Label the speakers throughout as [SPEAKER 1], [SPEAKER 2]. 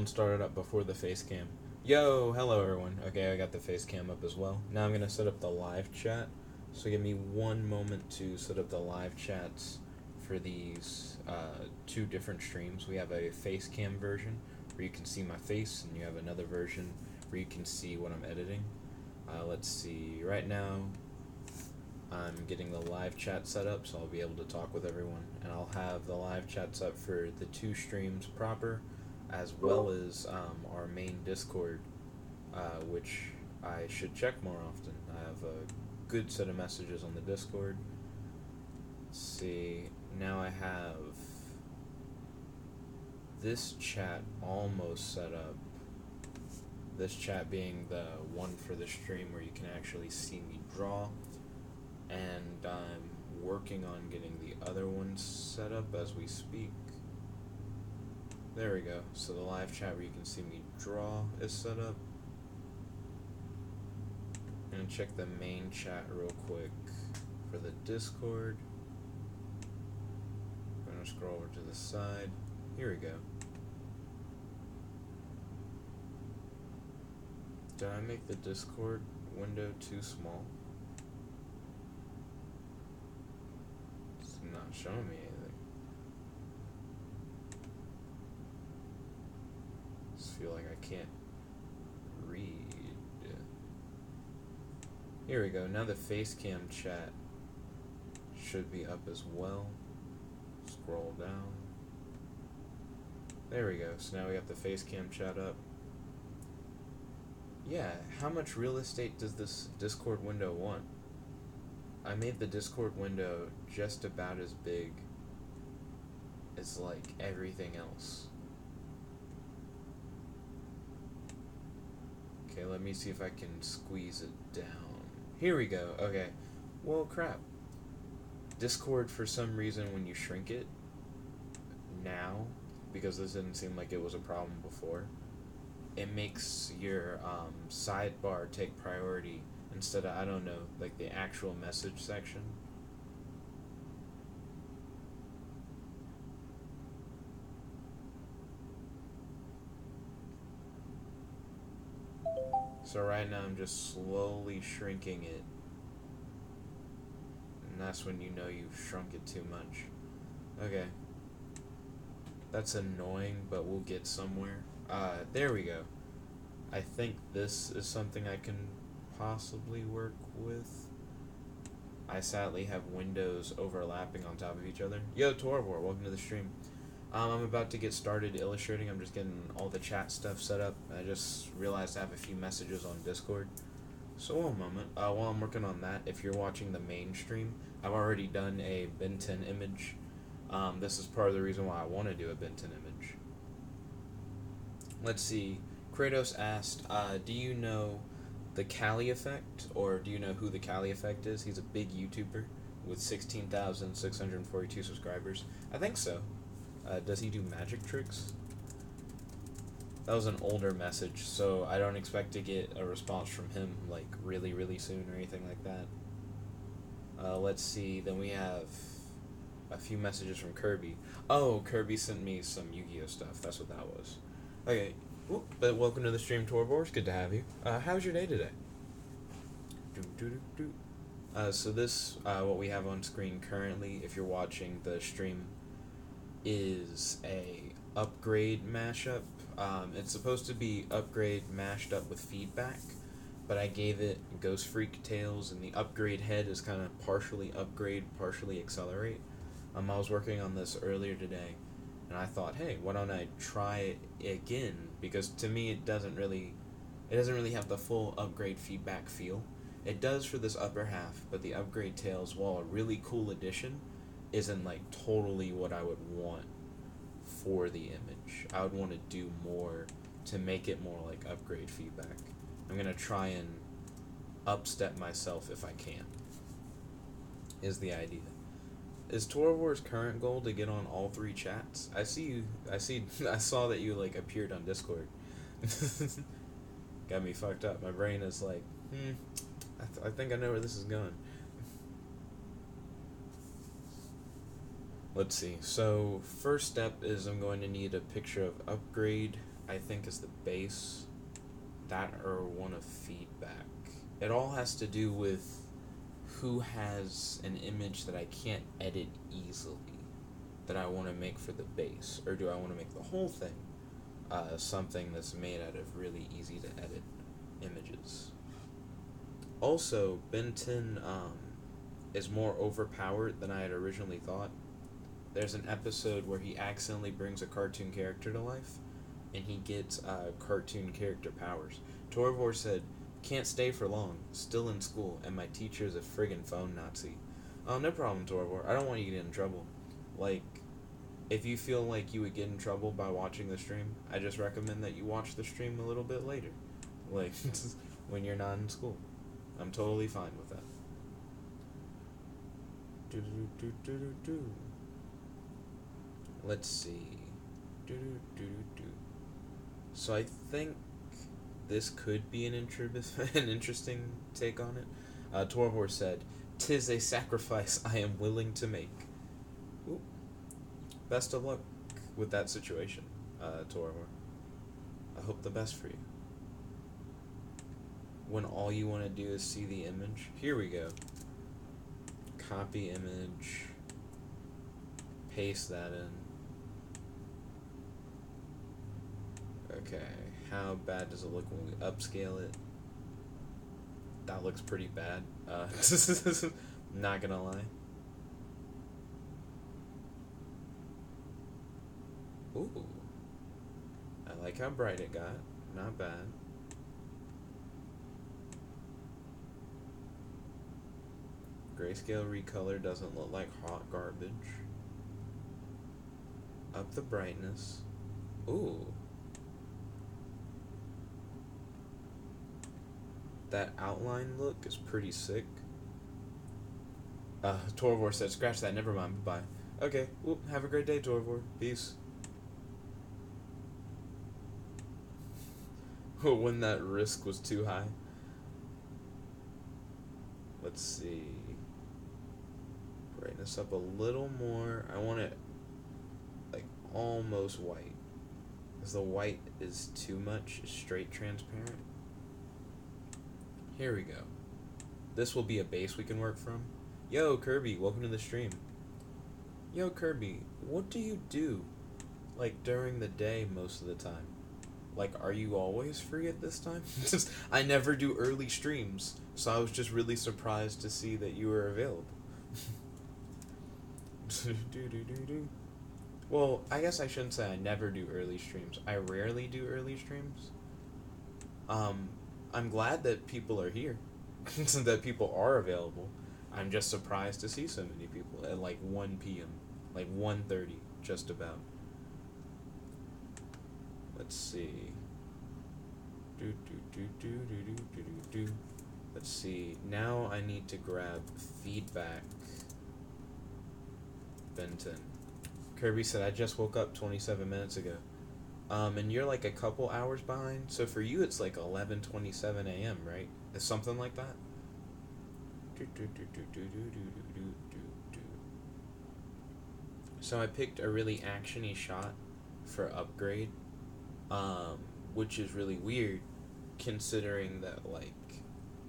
[SPEAKER 1] one started up before the face cam. Yo, hello everyone. Okay, I got the face cam up as well. Now I'm gonna set up the live chat. So give me one moment to set up the live chats for these two different streams. We have a face cam version where you can see my face, and you have another version where you can see what I'm editing. Let's see. Right now, I'm getting the live chat set up, so I'll be able to talk with everyone, and I'll have the live chat set for the two streams proper, as well as our main Discord, which I should check more often. I have a good set of messages on the Discord. Let's see, now I have this chat almost set up. This chat being the one for the stream where you can actually see me draw, and I'm working on getting the other one set up as we speak. There we go. So the live chat where you can see me draw is set up. And check the main chat real quick for the Discord. I'm gonna scroll over to the side. Here we go. Did I make the Discord window too small? It's not showing me anything. I just feel like I can't read. Here we go. Now the facecam chat should be up as well. Scroll down. There we go. So now we got the facecam chat up. Yeah, how much real estate does this Discord window want? I made the Discord window just about as big as like everything else. Okay, let me see if I can squeeze it down. Here we go. Okay. Well, crap. Discord, for some reason, when you shrink it now, because this didn't seem like it was a problem before, it makes your sidebar take priority instead of, I don't know, like the actual message section. So right now I'm just slowly shrinking it, and that's when you know you've shrunk it too much. Okay. That's annoying, but we'll get somewhere. There we go. I think this is something I can possibly work with. I sadly have windows overlapping on top of each other. Yo, Torvor, welcome to the stream. I'm about to get started illustrating. I'm just getting all the chat stuff set up. I just realized I have a few messages on Discord. So one moment. While I'm working on that, if you're watching the main stream, I've already done a Ben 10 image. This is part of the reason why I want to do a Ben 10 image. Let's see. Kratos asked, do you know the Cali effect, or do you know who the Cali effect is? He's a big YouTuber with 16,642 subscribers. I think so. Does he do magic tricks? That was an older message, so I don't expect to get a response from him like really, really soon or anything like that. Let's see. Then we have a few messages from Kirby. Oh, Kirby sent me some Yu-Gi-Oh stuff. That's what that was. Okay. But welcome to the stream, Torbors. Good to have you. How's your day today? So this, what we have on screen currently, if you're watching the stream, is a upgrade mashup. It's supposed to be upgrade mashed up with feedback, but I gave it Ghost Freak Tales, and the upgrade head is kind of partially upgrade, partially accelerate. I was working on this earlier today, and I thought, hey, why don't I try it again? Because to me, it doesn't really have the full upgrade feedback feel. It does for this upper half, but the upgrade Tales, while a really cool addition, isn't like totally what I would want for the image. I would want to do more to make it more like upgrade feedback. I'm gonna try and upstep myself if I can, is the idea. Is Torvor's current goal to get on all three chats? I saw that you like appeared on Discord. Got me fucked up. My brain is like, I think I know where this is going. Let's see. So first step is I'm going to need a picture of upgrade I think is the base, that or one of feedback. It all has to do with who has an image that I can't edit easily that I want to make for the base, or do I want to make the whole thing something that's made out of really easy to edit images. Also, Ben 10 is more overpowered than I had originally thought. There's an episode where he accidentally brings a cartoon character to life, and he gets cartoon character powers. Torvor said, "Can't stay for long, still in school, and my teacher is a friggin' phone Nazi." Oh, no problem, Torvor. I don't want you to get in trouble. Like, if you feel like you would get in trouble by watching the stream, I just recommend that you watch the stream a little bit later. Like, when you're not in school. I'm totally fine with that. Let's see. So I think this could be an interesting take on it. Torvor said, "'Tis a sacrifice I am willing to make." Ooh. Best of luck with that situation, Torvor. I hope the best for you. When all you want to do is see the image. Here we go. Copy image. Paste that in. Okay, how bad does it look when we upscale it? That looks pretty bad. Not gonna lie. Ooh. I like how bright it got. Not bad. Grayscale recolor doesn't look like hot garbage. Up the brightness. Ooh. That outline look is pretty sick. Torvor said, "Scratch that, never mind, bye." Okay, well, have a great day, Torvor. Peace. When that risk was too high. Let's see. Brightness up a little more. I want it like almost white, because the white is too much straight transparent. Here we go. This will be a base we can work from. Yo, Kirby, welcome to the stream. Yo, Kirby, what do you do, like, during the day most of the time? Like, are you always free at this time? I never do early streams, so I was just really surprised to see that you were available. Well, I guess I shouldn't say I never do early streams. I rarely do early streams. I'm glad that people are here, that people are available. I'm just surprised to see so many people at like 1 p.m., like 1:30, just about. Let's see. Let's see. Now I need to grab feedback. Benton. Kirby said, "I just woke up 27 minutes ago." And you're like a couple hours behind, so for you it's like 11:27 a.m., right? It's something like that? So I picked a really action-y shot for upgrade, which is really weird, considering that, like,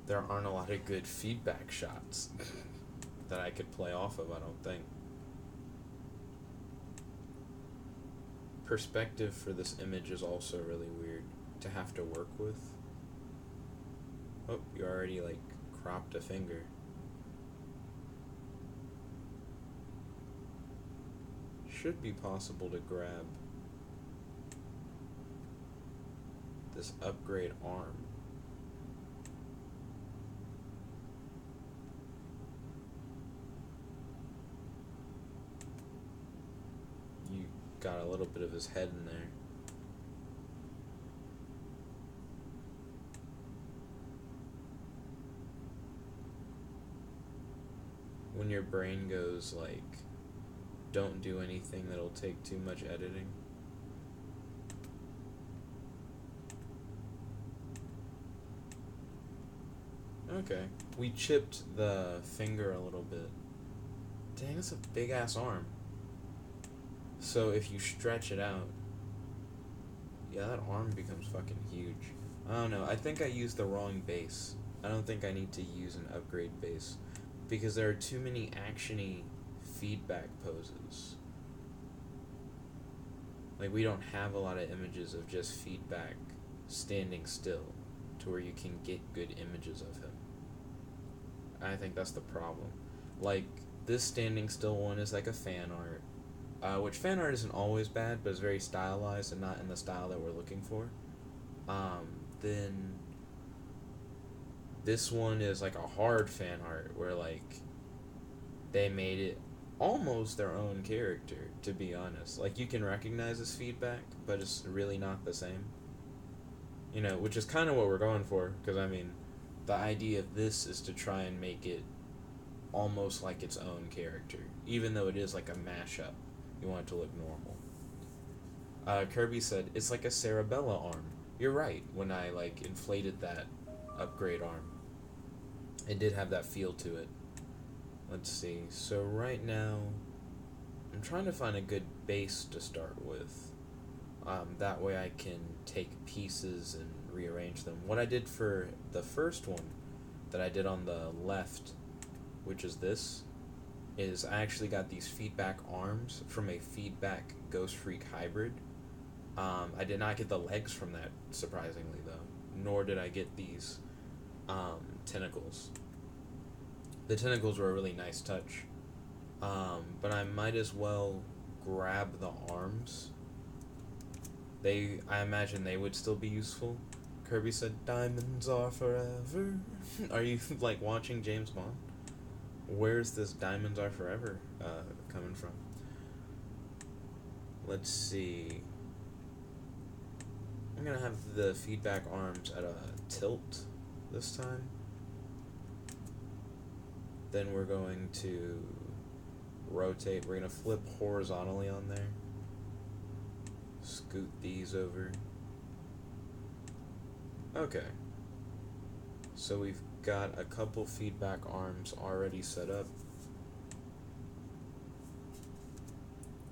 [SPEAKER 1] there aren't a lot of good feedback shots that I could play off of, I don't think. Perspective for this image is also really weird to have to work with. Oh, you already, like, cropped a finger. Should be possible to grab this upgrade arm. You got a little bit of his head in there. When your brain goes like, don't do anything that'll take too much editing. Okay. We chipped the finger a little bit. Dang, that's a big ass arm. So if you stretch it out, Yeah, that arm becomes fucking huge. I don't know. I think I used the wrong base. I don't think I need to use an upgrade base because there are too many actiony feedback poses. Like, we don't have a lot of images of just feedback standing still to where you can get good images of him. I think that's the problem. Like, this standing still one is like a fan art, which fan art isn't always bad, but it's very stylized and not in the style that we're looking for. Then this one is like a hard fan art where like they made it almost their own character, to be honest. Like, you can recognize his feedback, but it's really not the same. You know, which is kind of what we're going for, because I mean, the idea of this is to try and make it almost like its own character, even though it is like a mashup. You want it to look normal. Kirby said, it's like a Cerebella arm. You're right, when I like inflated that upgrade arm. It did have that feel to it. Let's see, so right now, I'm trying to find a good base to start with. That way I can take pieces and rearrange them. What I did for the first one, that I did on the left, which is this, is I actually got these feedback arms from a feedback Ghost Freak hybrid. I did not get the legs from that, surprisingly, though. Nor did I get these tentacles. The tentacles were a really nice touch. But I might as well grab the arms. I imagine they would still be useful. Kirby said, diamonds are forever. Are you, like, watching James Bond? Where's this diamonds are forever coming from? Let's see. I'm gonna have the feedback arms at a tilt this time. Then we're going to rotate. We're gonna flip horizontally on there. Scoot these over. Okay. So we've got a couple feedback arms already set up.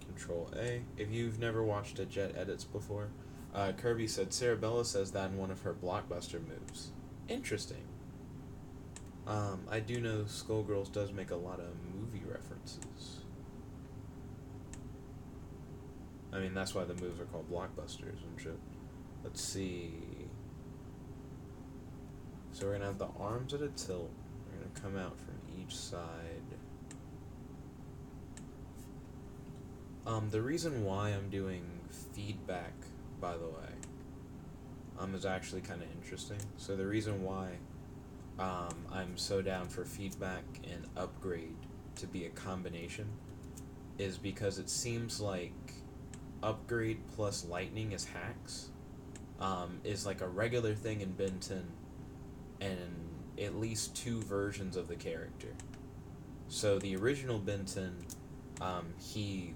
[SPEAKER 1] Control A. If you've never watched a Jet Edits before, Kirby said Cerebella says that in one of her blockbuster moves. Interesting. I do know Skullgirls does make a lot of movie references. I mean, that's why the moves are called blockbusters and shit. Let's see. So we're going to have the arms at a tilt. We're going to come out from each side. The reason why I'm doing feedback, by the way, is actually kind of interesting. So the reason why I'm so down for feedback and upgrade to be a combination is because it seems like upgrade plus lightning as hacks is like a regular thing in Ben 10 and at least two versions of the character. So the original Ben 10, he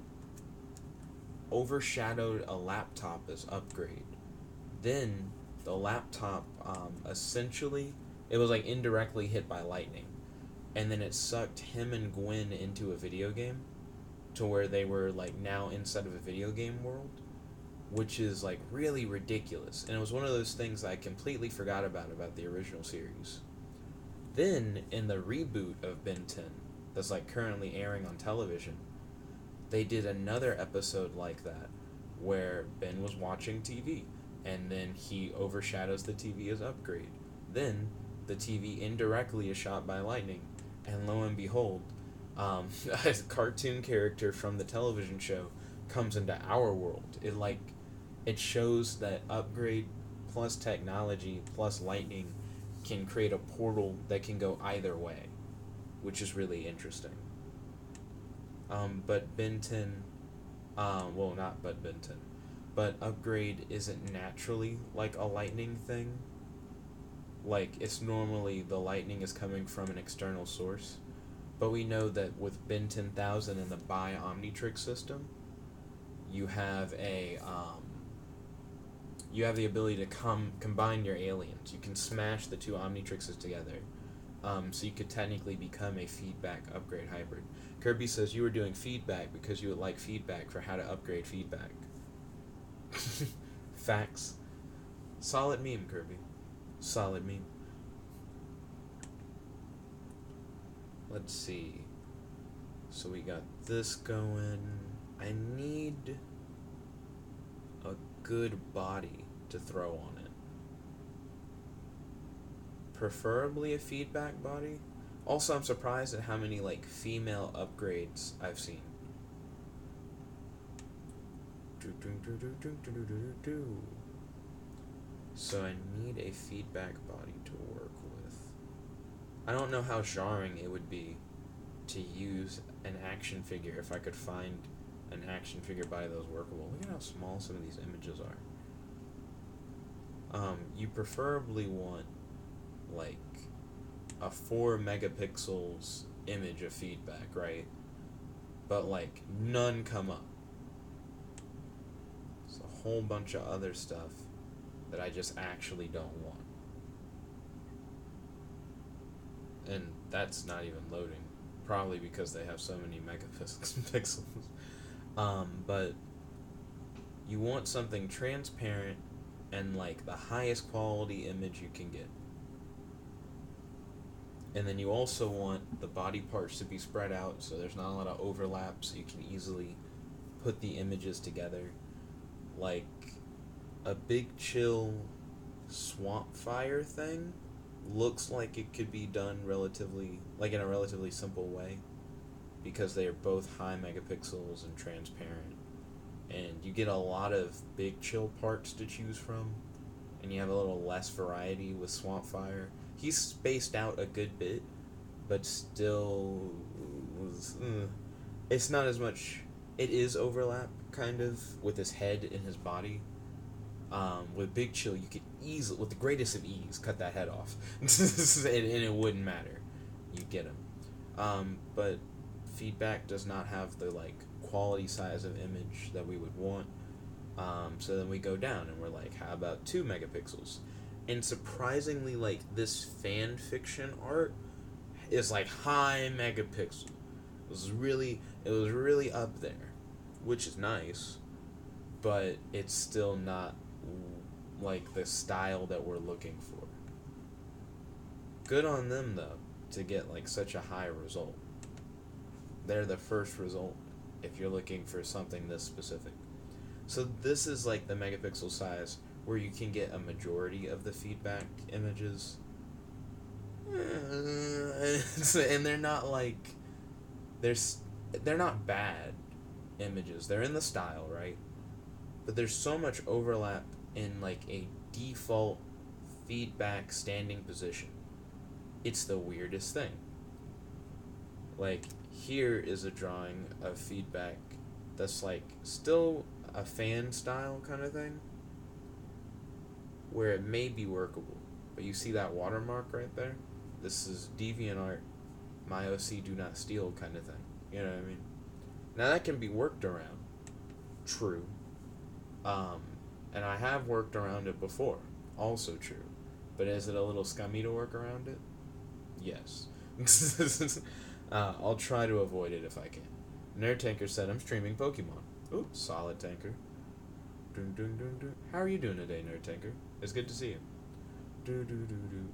[SPEAKER 1] overshadowed a laptop as upgrade. Then the laptop essentially, it was like indirectly hit by lightning, and then it sucked him and Gwen into a video game to where they were like now inside of a video game world, which is like really ridiculous. And it was one of those things I completely forgot about the original series. Then in the reboot of Ben 10 that's like currently airing on television, they did another episode like that where Ben was watching TV and then he overshadows the TV as upgrade. Then the TV indirectly is shot by lightning, and lo and behold, a cartoon character from the television show comes into our world. It shows that upgrade plus technology plus lightning can create a portal that can go either way, which is really interesting. But Ben 10, well, not but Ben 10, but upgrade isn't naturally like a lightning thing. Like, it's normally the lightning is coming from an external source. But we know that with Ben 10,000 and the Bi-Omnitrix system, you have the ability to combine your aliens. You can smash the two Omnitrixes together. So you could technically become a feedback upgrade hybrid. Kirby says you were doing feedback because you would like feedback for how to upgrade feedback. Facts. Solid meme, Kirby. Solid meme. Let's see. So we got this going. I need a good body to throw on it. Preferably a feedback body. Also, I'm surprised at how many like female upgrades I've seen. So I need a feedback body to work with. I don't know how jarring it would be to use an action figure if I could find an action figure body that was workable. Look at how small some of these images are. You preferably want like a 4 megapixels image of feedback, right? But like none come up. It's a whole bunch of other stuff that I just actually don't want. And that's not even loading. Probably because they have so many megapixels. But you want something transparent and like the highest quality image you can get. And then you also want the body parts to be spread out so there's not a lot of overlap, so you can easily put the images together. Like a Big Chill swamp fire thing looks like it could be done relatively, like in a relatively simple way, because they are both high megapixels and transparent, and you get a lot of Big Chill parts to choose from, and you have a little less variety with swamp fire. He's spaced out a good bit, but still it's not as much. It is overlap kind of with his head and his body. With Big Chill, you could easily, with the greatest of ease, cut that head off, and it wouldn't matter. You'd get him. But feedback does not have the like quality size of image that we would want. So then we go down and we're like, how about 2 megapixels? And surprisingly, like this fan fiction art is like high megapixel. It was really up there, which is nice, but it's still not like the style that we're looking for. Good on them though to get like such a high result. They're the first result if you're looking for something this specific. So this is like the megapixel size where you can get a majority of the feedback images. And they're not like they're not bad images. They're in the style, right? But there's so much overlap in like a default feedback standing position. It's the weirdest thing. Like here is a drawing of feedback that's like still a fan style kind of thing, where it may be workable. But you see that watermark right there? This is DeviantArt, my OC do not steal kind of thing. You know what I mean? Now that can be worked around. True. And I have worked around it before. Also true. But is it a little scummy to work around it? Yes. I'll try to avoid it if I can. Nerd Tanker said I'm streaming Pokemon. Ooh, solid Tanker. Dun, dun, dun, dun. How are you doing today, Nerd Tanker? It's good to see you. Do, do, do, do.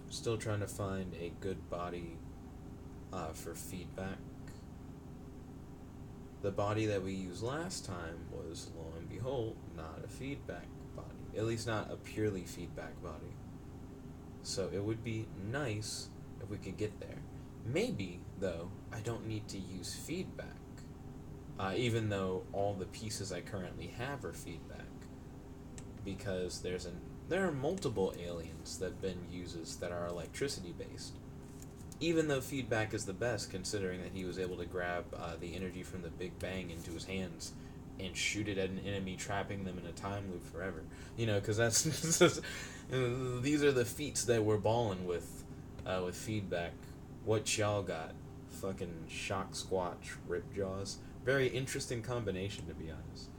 [SPEAKER 1] Still trying to find a good body for feedback. The body that we used last time was, lo and behold, not a feedback body. At least not a purely feedback body. So it would be nice if we could get there. Maybe, though, I don't need to use feedback. Even though all the pieces I currently have are feedback. Because there are multiple aliens that Ben uses that are electricity based. Even though feedback is the best, considering that he was able to grab the energy from the Big Bang into his hands and shoot it at an enemy, trapping them in a time loop forever. You know, because that's these are the feats that we're balling with feedback. What y'all got? Fucking Shock Squatch Ripjaws. Very interesting combination, to be honest.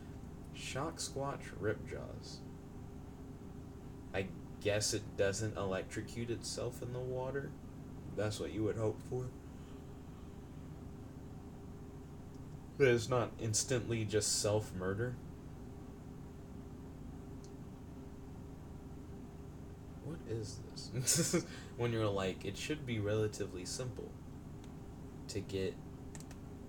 [SPEAKER 1] Shock Squatch Ripjaws. I guess it doesn't electrocute itself in the water. That's what you would hope for. But it's not instantly just self-murder. is this? When you're like, it should be relatively simple to get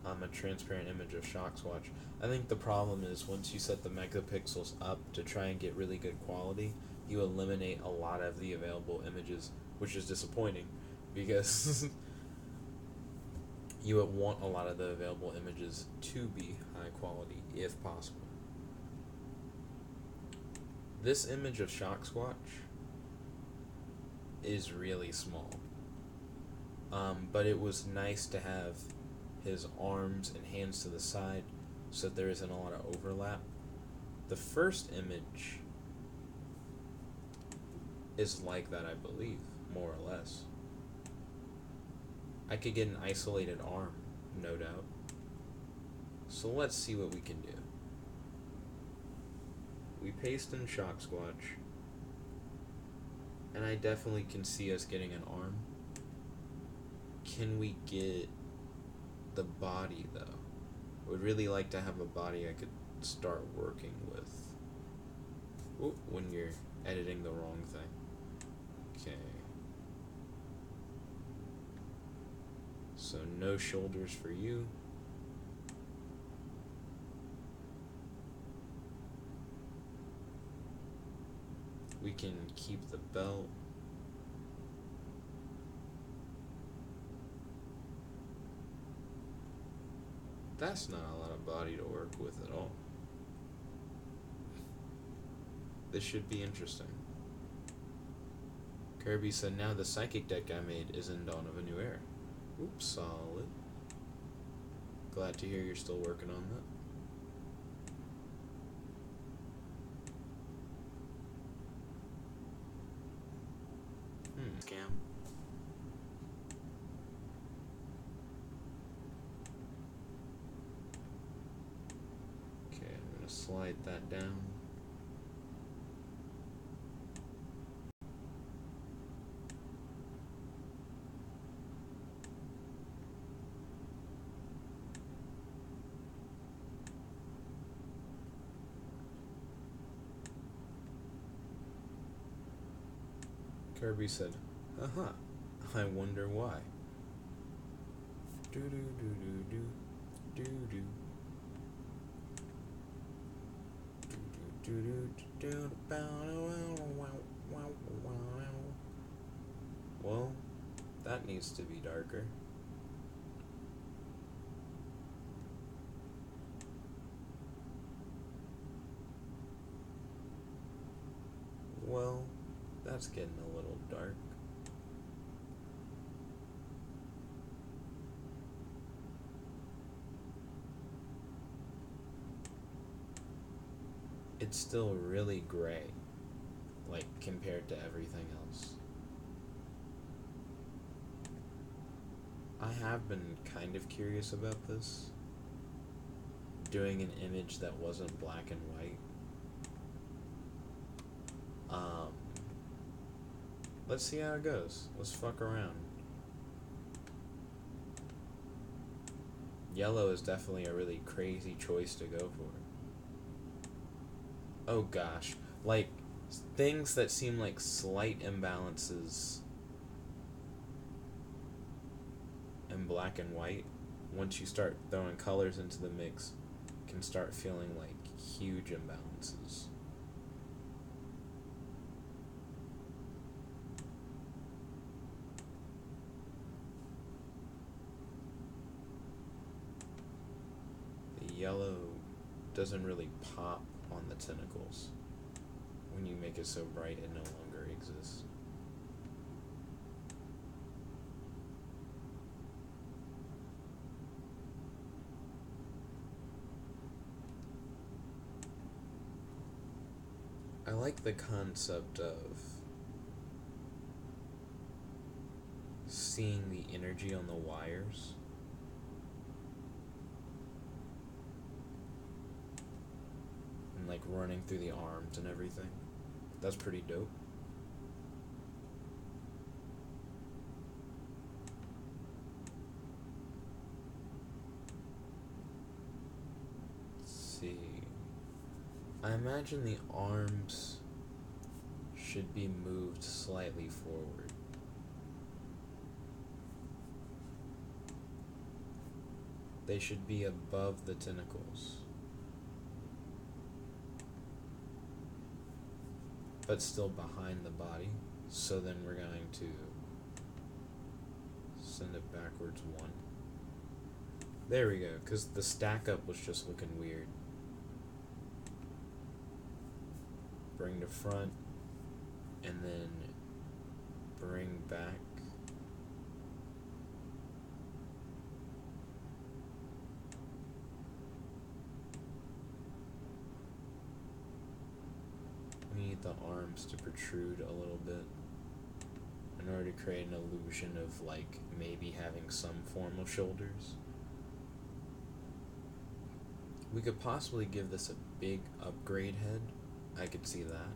[SPEAKER 1] a transparent image of Shockswatch. I think the problem is once you set the megapixels up to try and get really good quality, you eliminate a lot of the available images, which is disappointing because you would want a lot of the available images to be high quality if possible. This image of Shockswatch is really small. But it was nice to have his arms and hands to the side so that there isn't a lot of overlap. The first image is like that, I believe, more or less. I could get an isolated arm, no doubt. So let's see what we can do. We paste in Shockswatch, and I definitely can see us getting an arm. Can we get the body, though? I would really like to have a body I could start working with. Ooh, when you're editing the wrong thing. Okay. So no shoulders for you. We can keep the belt. That's not a lot of body to work with at all. This should be interesting. Kirby said, now the psychic deck I made is in Dawn of a New Era. Oops, solid. Glad to hear you're still working on that. Scam. Okay, I'm gonna slide that down. Kirby said, "Uh-huh, I wonder why." Do do do do do do do. Well, that needs to be darker. Well, that's getting a little dark. It's still really gray, like, compared to everything else. I have been kind of curious about this. Doing an image that wasn't black and white. Let's see how it goes. Let's fuck around. Yellow is definitely a really crazy choice to go for. Oh gosh. Like, things that seem like slight imbalances in black and white, once you start throwing colors into the mix, can start feeling like huge imbalances. The yellow doesn't really pop on the tentacles. When you make it so bright, it no longer exists. I like the concept of seeing the energy on the wires. And like running through the arms and everything. That's pretty dope. Let's see. I imagine the arms should be moved slightly forward. They should be above the tentacles, but still behind the body. So then we're going to send it backwards one. There we go, because the stack up was just looking weird. Bring to front, and then bring back. We need the arms to protrude a little bit in order to create an illusion of like maybe having some formal shoulders. We could possibly give this a big upgrade head. I could see that.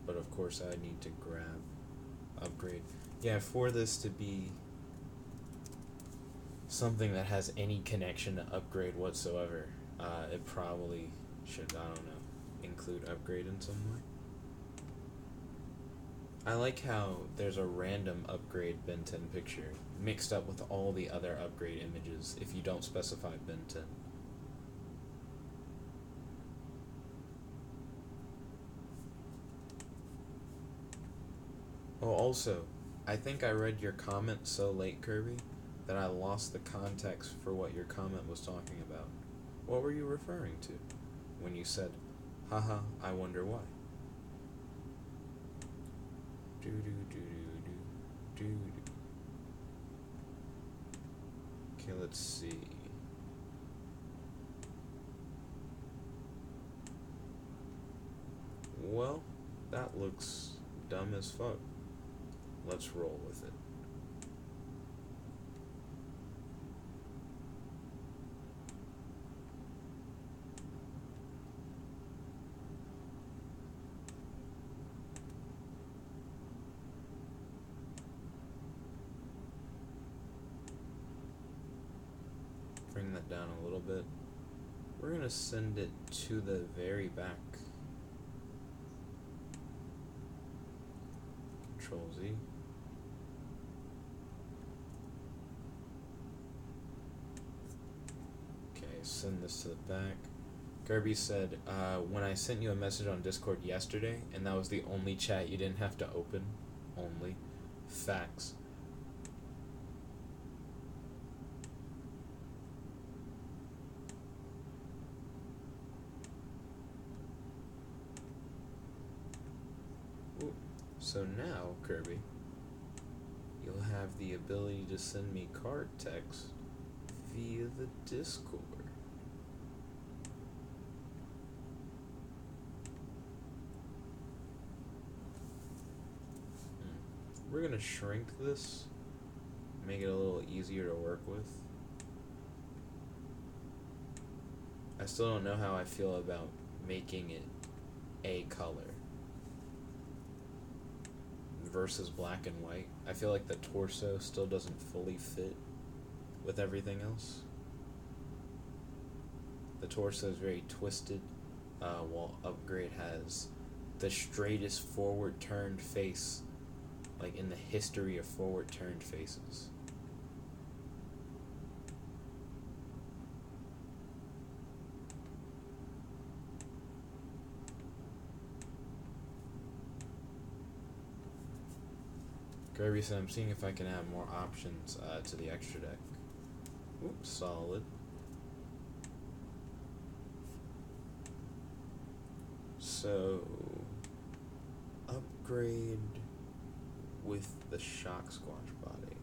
[SPEAKER 1] But of course I need to grab upgrade. Yeah, for this to be something that has any connection to upgrade whatsoever, it probably should, I don't know, include upgrade in some way. I like how there's a random upgrade Ben 10 picture mixed up with all the other upgrade images if you don't specify Ben 10. Oh, also, I think I read your comment so late, Kirby, that I lost the context for what your comment was talking about. What were you referring to when you said, haha, I wonder why? Do do do do do do. Okay, let's see. Well, that looks dumb as fuck. Let's roll with it. Bring that down a little bit. We're gonna send it to the very back. Control Z. Okay, send this to the back. Kirby said, when I sent you a message on Discord yesterday, and that was the only chat you didn't have to open. Only. Facts. Ooh. So now, Kirby, you'll have the ability to send me card text via the Discord. We're gonna shrink this, make it a little easier to work with. I still don't know how I feel about making it a color versus black and white. I feel like the torso still doesn't fully fit with everything else. The torso is very twisted, while Upgrade has the straightest forward turned face, like in the history of forward turned faces. Kirby said, I'm seeing if I can add more options to the extra deck. Oops, solid. So, upgrade with the Shock Squatch body.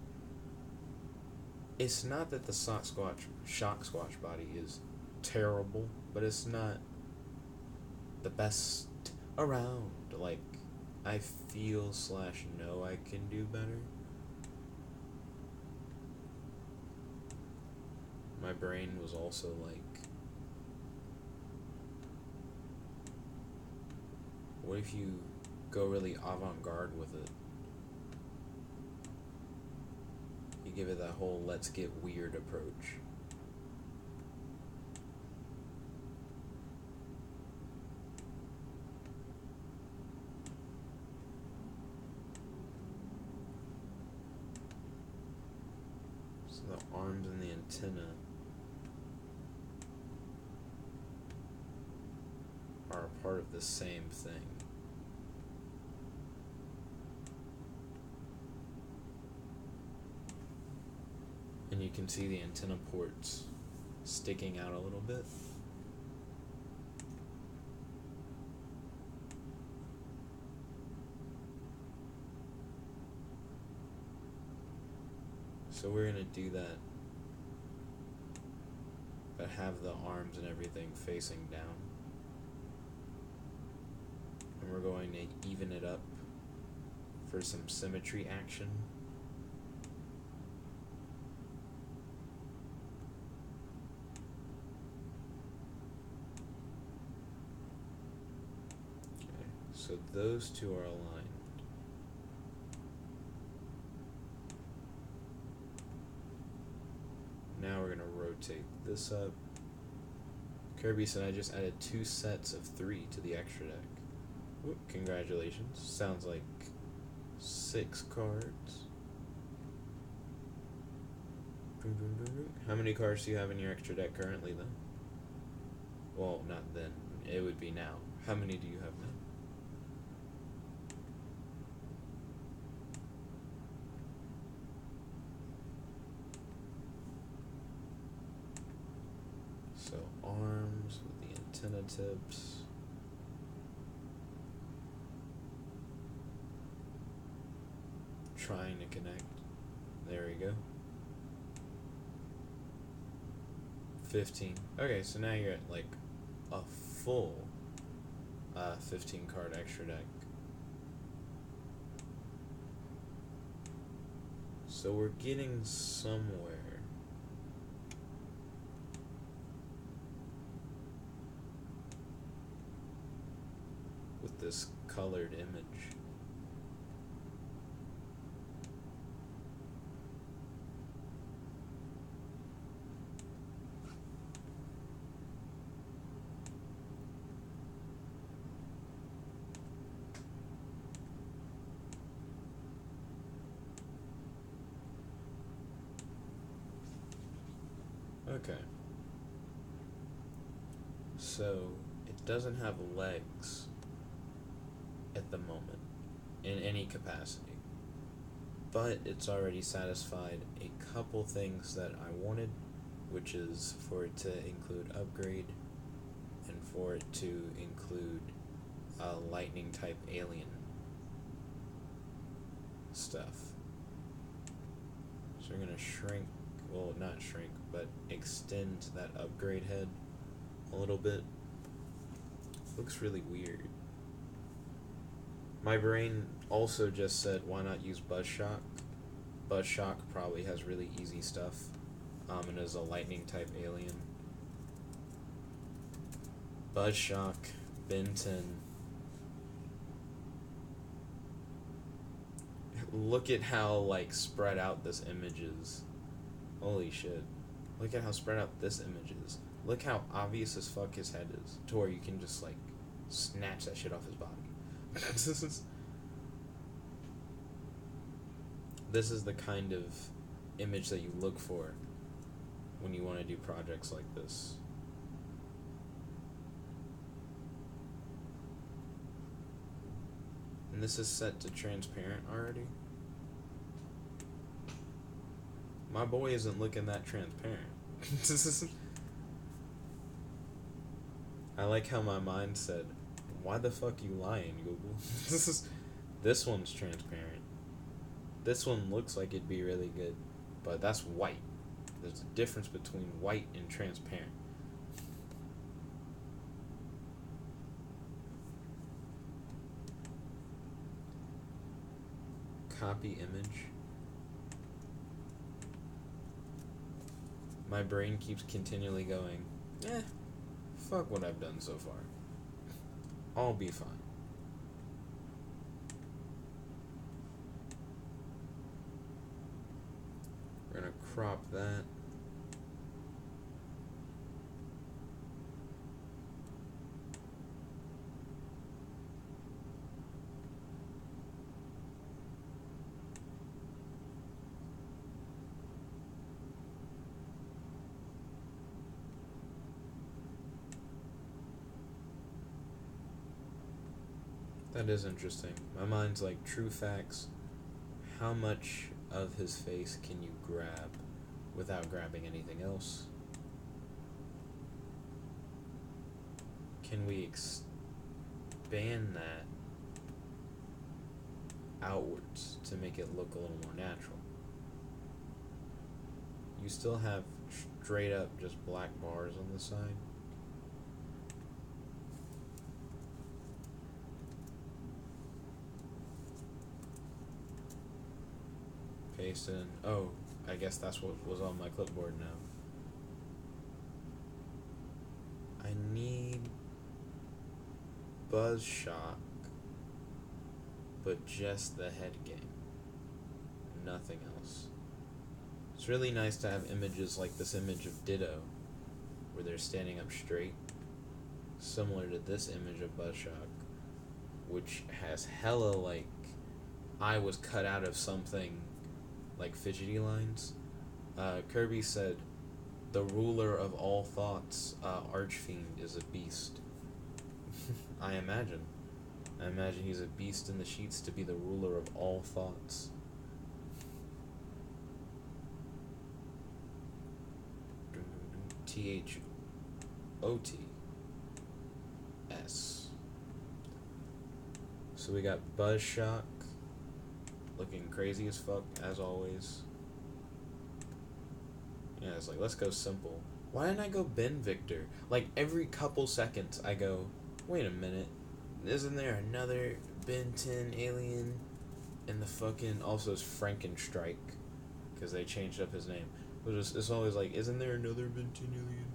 [SPEAKER 1] It's not that the Shock Squatch body is terrible, but it's not the best around. Like, I feel / know I can do better. My brain was also like, what if you go really avant-garde with it? You give it that whole let's get weird approach. the arms and the antenna are a part of the same thing. And you can see the antenna ports sticking out a little bit. So we're going to do that, but have the arms and everything facing down. And we're going to even it up for some symmetry action. Okay, so those two are aligned. Now we're going to rotate this up. Kirby said I just added 2 sets of 3 to the extra deck. Ooh, congratulations. Sounds like 6 cards. Boom, boom, boom, boom. How many cards do you have in your extra deck currently, then? Well, not then. It would be now. How many do you have now? So arms with the antenna tips. Trying to connect. There we go. 15. Okay, so now you're at like a full 15 card extra deck. So we're getting somewhere. With this colored image. Okay. So it doesn't have legs at the moment in any capacity, but it's already satisfied a couple things that I wanted, which is for it to include upgrade and for it to include lightning type alien stuff. So we're gonna shrink, well, not shrink, but extend that upgrade head a little bit. Looks really weird. My brain also just said, why not use Buzzshock? Buzzshock probably has really easy stuff, and is a lightning type alien. Buzzshock, Benton. Look at how, like, spread out this image is. Holy shit. Look at how spread out this image is. Look how obvious as fuck his head is, to where you can just, like, snatch that shit off his body. This is the kind of image that you look for when you want to do projects like this. And this is set to transparent already. My boy isn't looking that transparent. I like how my mind said, why the fuck you lying, Google? This one's transparent. This one looks like it'd be really good, but that's white. There's a difference between white and transparent. Copy image. My brain keeps continually going, fuck what I've done so far. I'll be fine. We're gonna crop that. That is interesting. My mind's like, true facts. How much of his face can you grab without grabbing anything else? Can we expand that outwards to make it look a little more natural? You still have straight up just black bars on the side. Paste in. Oh, I guess that's what was on my clipboard now. I need Buzz Shock, but just the head game. Nothing else. It's really nice to have images like this image of Ditto, where they're standing up straight, similar to this image of Buzz Shock, which has hella like I was cut out of something like fidgety lines. Kirby said, "The ruler of all thoughts, Archfiend, is a beast." I imagine. I imagine he's a beast in the sheets to be the ruler of all thoughts. THOTS. So we got Buzz Shock, looking crazy as fuck, as always. Yeah, it's like, let's go simple. Why didn't I go Ben Victor? Like, every couple seconds I go, wait a minute, isn't there another Ben 10 alien? And the fucking, also it's Frankenstrike, because they changed up his name. But it's always like, isn't there another Ben 10 alien?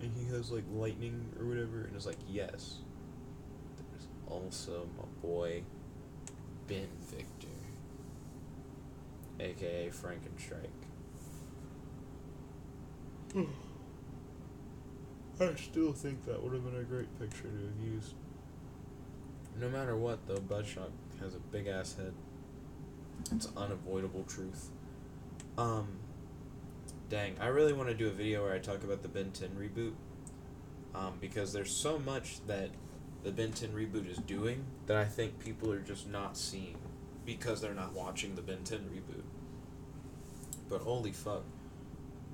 [SPEAKER 1] And he has like lightning or whatever, and it's like, yes. There's also my boy, Ben Victor, aka Frankenstrike. I still think that would have been a great picture to have used. No matter what, though, Buzzshock has a big ass head. It's unavoidable truth. Dang, I really want to do a video where I talk about the Ben 10 reboot. Because there's so much that the Ben 10 reboot is doing that I think people are just not seeing because they're not watching the Ben 10 reboot. But holy fuck.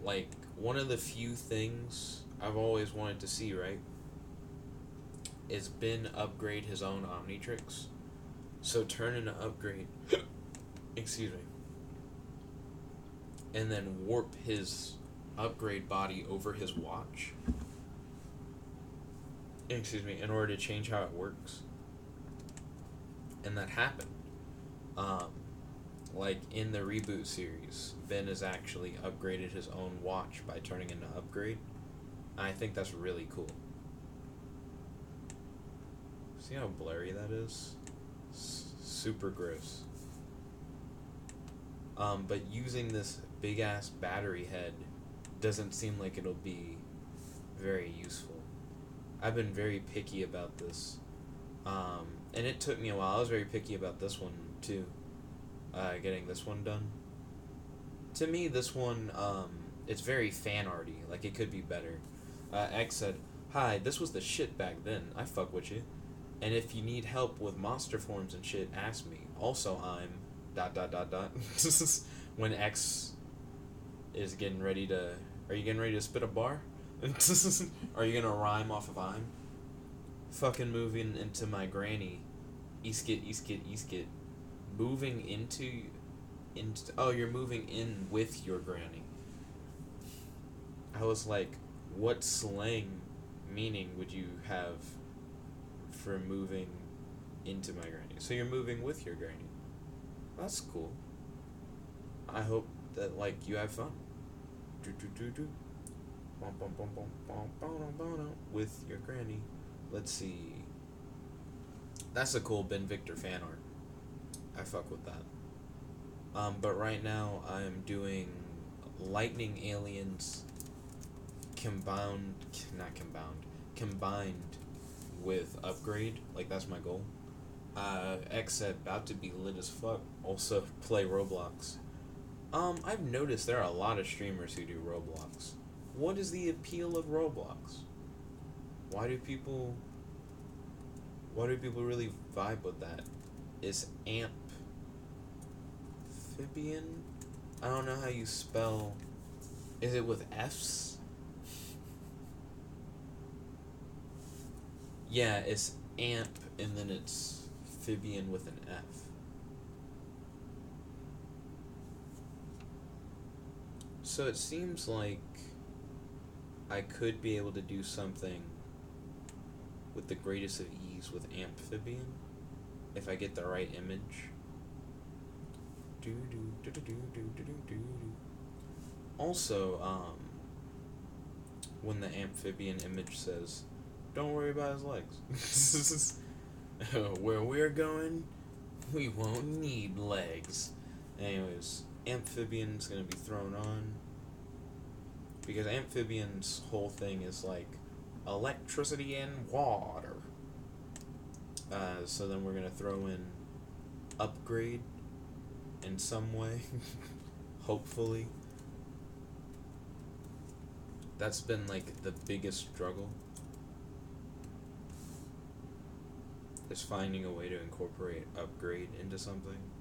[SPEAKER 1] Like, one of the few things I've always wanted to see, right, is Ben upgrade his own Omnitrix. So turn into upgrade, excuse me, and then warp his upgrade body over his watch, excuse me, in order to change how it works. And that happened. Like in the reboot series, Ben has actually upgraded his own watch by turning into upgrade. I think that's really cool. See how blurry that is? Super gross. But using this big ass battery head doesn't seem like it'll be very useful. I've been very picky about this. And it took me a while. I was very picky about this one too. Getting this one done. To me, this one, it's very fan arty. Like, it could be better. X said, "Hi, this was the shit back then. I fuck with you. And if you need help with monster forms and shit, ask me. Also, I'm ... When X is getting ready to... Are you getting ready to spit a bar? Are you gonna rhyme off of I'm? Fucking moving into my granny. Iskit. Moving into... Oh, you're moving in with your granny. I was like, what slang meaning would you have for moving into my granny? So you're moving with your granny. That's cool. I hope that, like, you have fun. With your granny. Let's see. That's a cool Ben Victor fan art. I fuck with that. But right now I'm doing lightning aliens combined with upgrade. Like, that's my goal. X said, about to be lit as fuck. Also play Roblox. I've noticed there are a lot of streamers who do Roblox. What is the appeal of Roblox? Why do people Why do people really vibe with that? Is amphibian? I don't know how you spell. Is it with F's? Yeah, it's amp and then it's amphibian with an F. So it seems like I could be able to do something with the greatest of ease with amphibian if I get the right image. Also, when the amphibian image says, "Don't worry about his legs," where we're going, we won't need legs. Anyways, amphibian's gonna be thrown on because amphibian's whole thing is like electricity and water. So then we're gonna throw in upgrade in some way, hopefully. That's been like the biggest struggle, is finding a way to incorporate upgrade into something.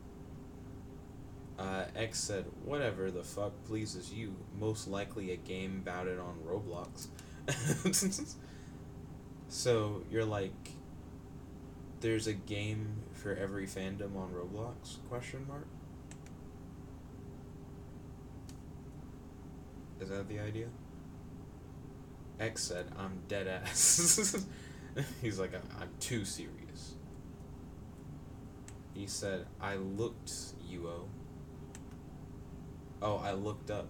[SPEAKER 1] X said, "Whatever the fuck pleases you. Most likely a game about it on Roblox." So you're like, there's a game for every fandom on Roblox? Question mark. Is that the idea? X said, "I'm dead ass." He's like, I'm too serious. He said, "I looked, UO." Oh, I looked up.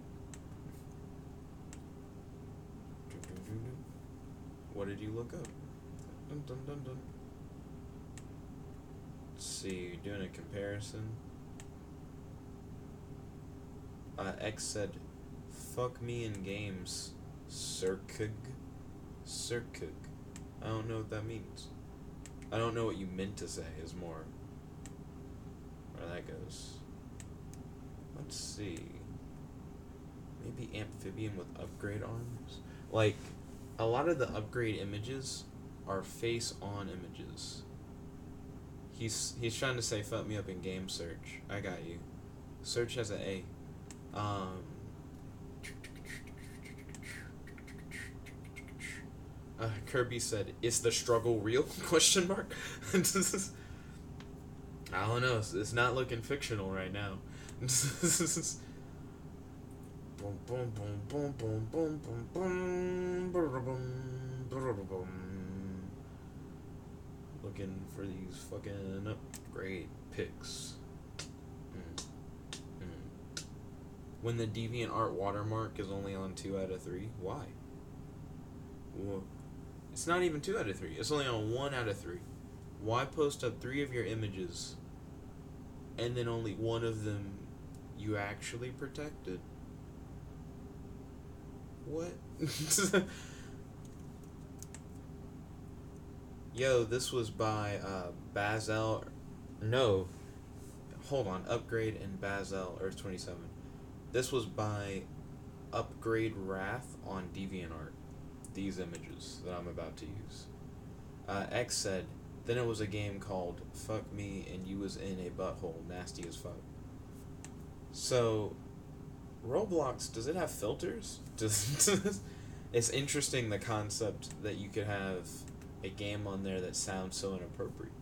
[SPEAKER 1] What did you look up? Dun, dun, dun, dun. Let's see, doing a comparison. X said, "Fuck me in games, Sirkug." Sirkug. I don't know what that means. I don't know what you meant to say, is more where that goes. Let's see. Maybe amphibian with upgrade arms? Like, a lot of the upgrade images are face-on images. He's trying to say fuck me up in game search. I got you. Search has an A. Kirby said, "Is the struggle real?" Question mark. I don't know. It's not looking fictional right now. Boom, boom, boom, boom, boom, boom, boom, boom. Looking for these fucking upgrade picks. When the DeviantArt watermark is only on 2 out of 3, why? Well, it's not even 2 out of 3. It's only on 1 out of 3. Why post up 3 of your images and then only 1 of them you actually protected? What? Yo, this was by Bazel. No. Hold on. Upgrade and Bazel Earth 27. This was by Upgrade Wrath on DeviantArt. These images that I'm about to use. X said, "Then it was a game called Fuck Me and You Was in a Butthole, Nasty as Fuck." So, Roblox, does it have filters? It's interesting, the concept that you could have a game on there that sounds so inappropriate.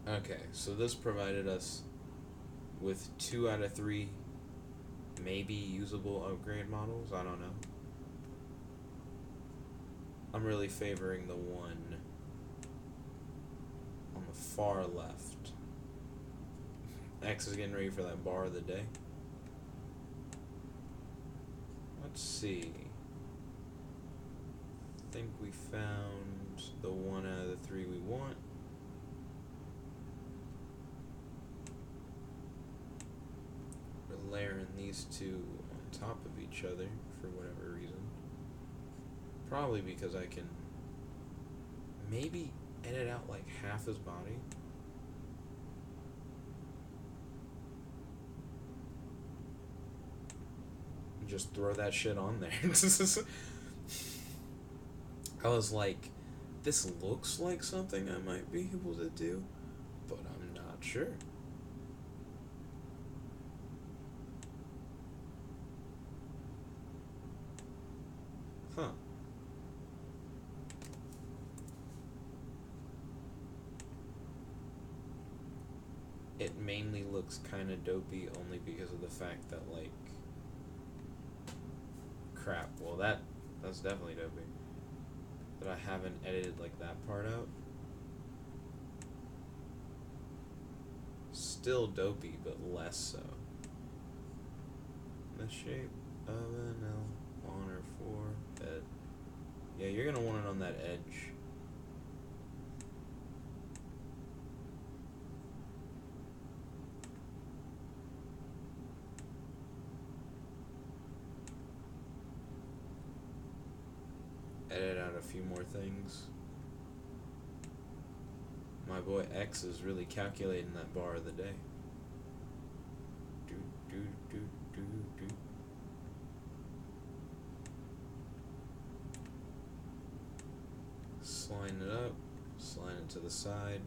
[SPEAKER 1] Okay, so this provided us with 2 out of 3 maybe usable upgrade models. I don't know. I'm really favoring the one on the far left. X is getting ready for that bar of the day. Let's see. I think we found the 1 out of the 3 we want. We're layering these two on top of each other for whatever reason. Probably because I can maybe edit out like half his body. Just throw that shit on there. I was like, this looks like something I might be able to do, but I'm not sure. Huh. It mainly looks kind of dopey only because of the fact that, like, crap. Well, that's definitely dopey. But I haven't edited, like, that part out. Still dopey, but less so. The shape of an L on or forehead. Yeah, you're gonna want it on that edge. Edit out a few more things. My boy X is really calculating that bar of the day. Do, do, do, do, do. Slide it up, slide it to the side.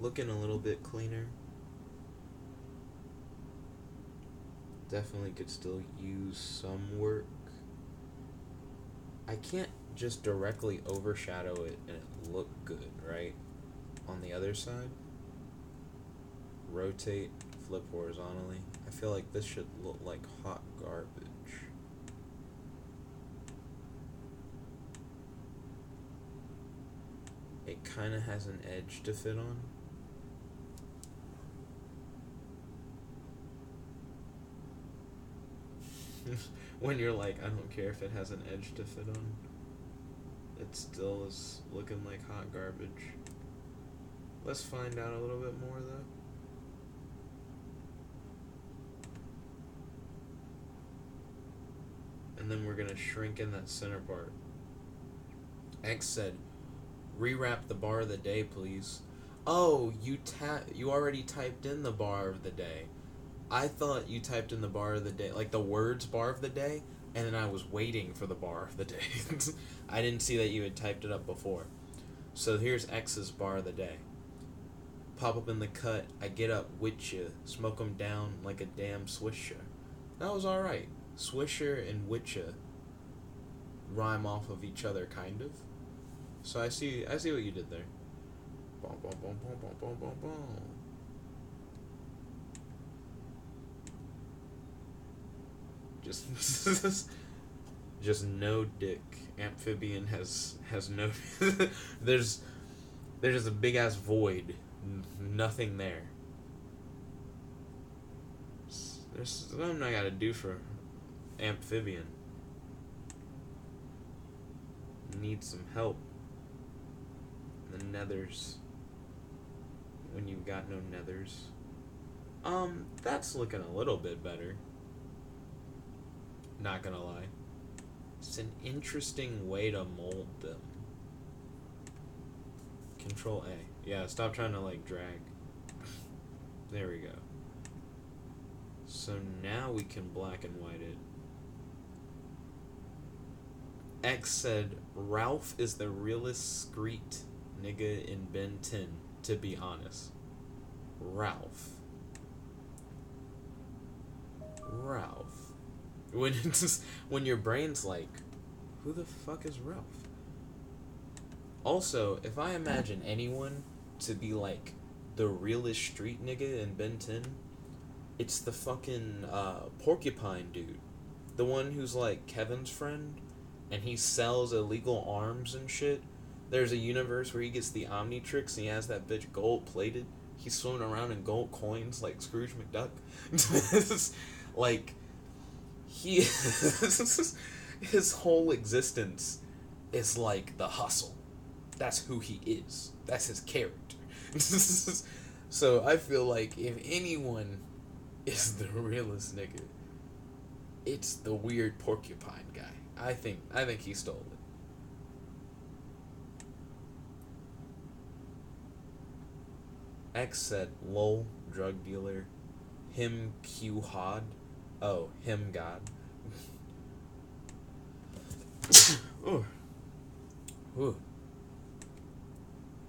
[SPEAKER 1] Looking a little bit cleaner. Definitely could still use some work. I can't just directly overshadow it and it look good, right? On the other side, rotate, flip horizontally. I feel like this should look like hot garbage. It kind of has an edge to fit on. When you're like, I don't care if it has an edge to fit on, it still is looking like hot garbage. Let's find out a little bit more though. And then we're gonna shrink in that center part. X said, rewrap the bar of the day, please. Oh, you already typed in the bar of the day. I thought you typed in the bar of the day, like the words bar of the day, and then I was waiting for the bar of the day. I didn't see that you had typed it up before. So here's X's bar of the day. Pop up in the cut, I get up with ya, smoke 'em down like a damn swisher. That was alright. Swisher and witcha rhyme off of each other, kind of. So I see what you did there. Boom, boom, boom, boom, boom, boom, boom, boom. Just no dick. Amphibian has no. there's just a big ass void. Nothing there. There's something I gotta do for Amphibian. Need some help. The nethers. When you've got no nethers. That's looking a little bit better. Not gonna lie. It's an interesting way to mold them. Control A. Yeah, stop trying to like drag. There we go. So now we can black and white it. X said, Ralph is the realest street nigga in Ben 10, to be honest. Ralph. When your brain's like, who the fuck is Ralph? Also, if I imagine anyone to be like the realest street nigga in Ben 10, it's the fucking porcupine dude. The one who's like Kevin's friend, and he sells illegal arms and shit. There's a universe where he gets the Omnitrix and he has that bitch gold plated. He's swimming around in gold coins like Scrooge McDuck. Like, his whole existence is like the hustle. That's who he is. That's his character. So I feel like if anyone is the realest nigga, it's the weird porcupine guy. I think he stole it. X said, "Lol, drug dealer." Him Q Hod. Oh, him God. Ooh. Ooh.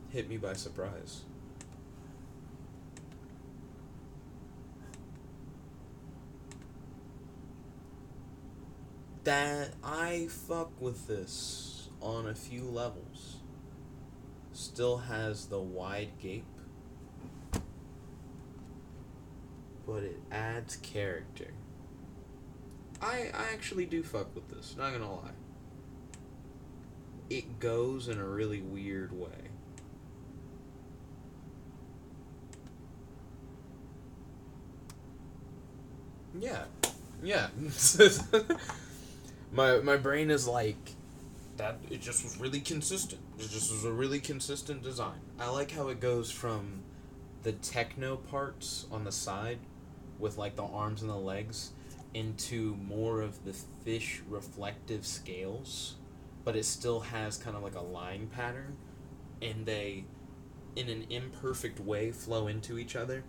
[SPEAKER 1] Hit me by surprise. That I fuck with this on a few levels. Still has the wide gape, but it adds character. I actually do fuck with this, not gonna lie. It goes in a really weird way. Yeah. Yeah. my brain is like that. It just was really consistent. It just was a really consistent design. I like how it goes from the techno parts on the side with like the arms and the legs into more of the fish reflective scales, but it still has kind of like a line pattern, and they in an imperfect way flow into each other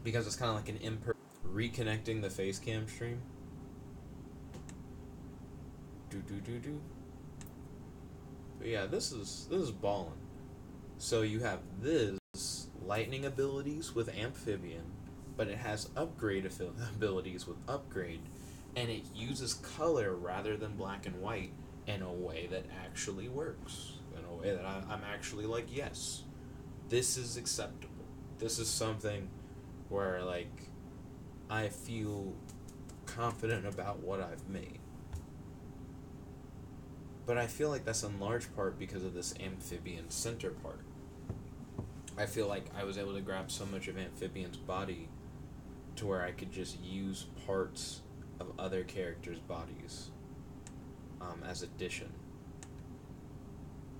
[SPEAKER 1] because it's kind of like an imperfect reconnecting the face cam stream. Do. But yeah, this is ballin'. So you have this lightning abilities with amphibian, but it has upgrade abilities with upgrade, and it uses color rather than black and white in a way that actually works. In a way that I'm actually like, yes, this is acceptable. This is something where like I feel confident about what I've made. But I feel like that's in large part because of this amphibian center part. I feel like I was able to grab so much of Amphibian's body to where I could just use parts of other characters' bodies as addition.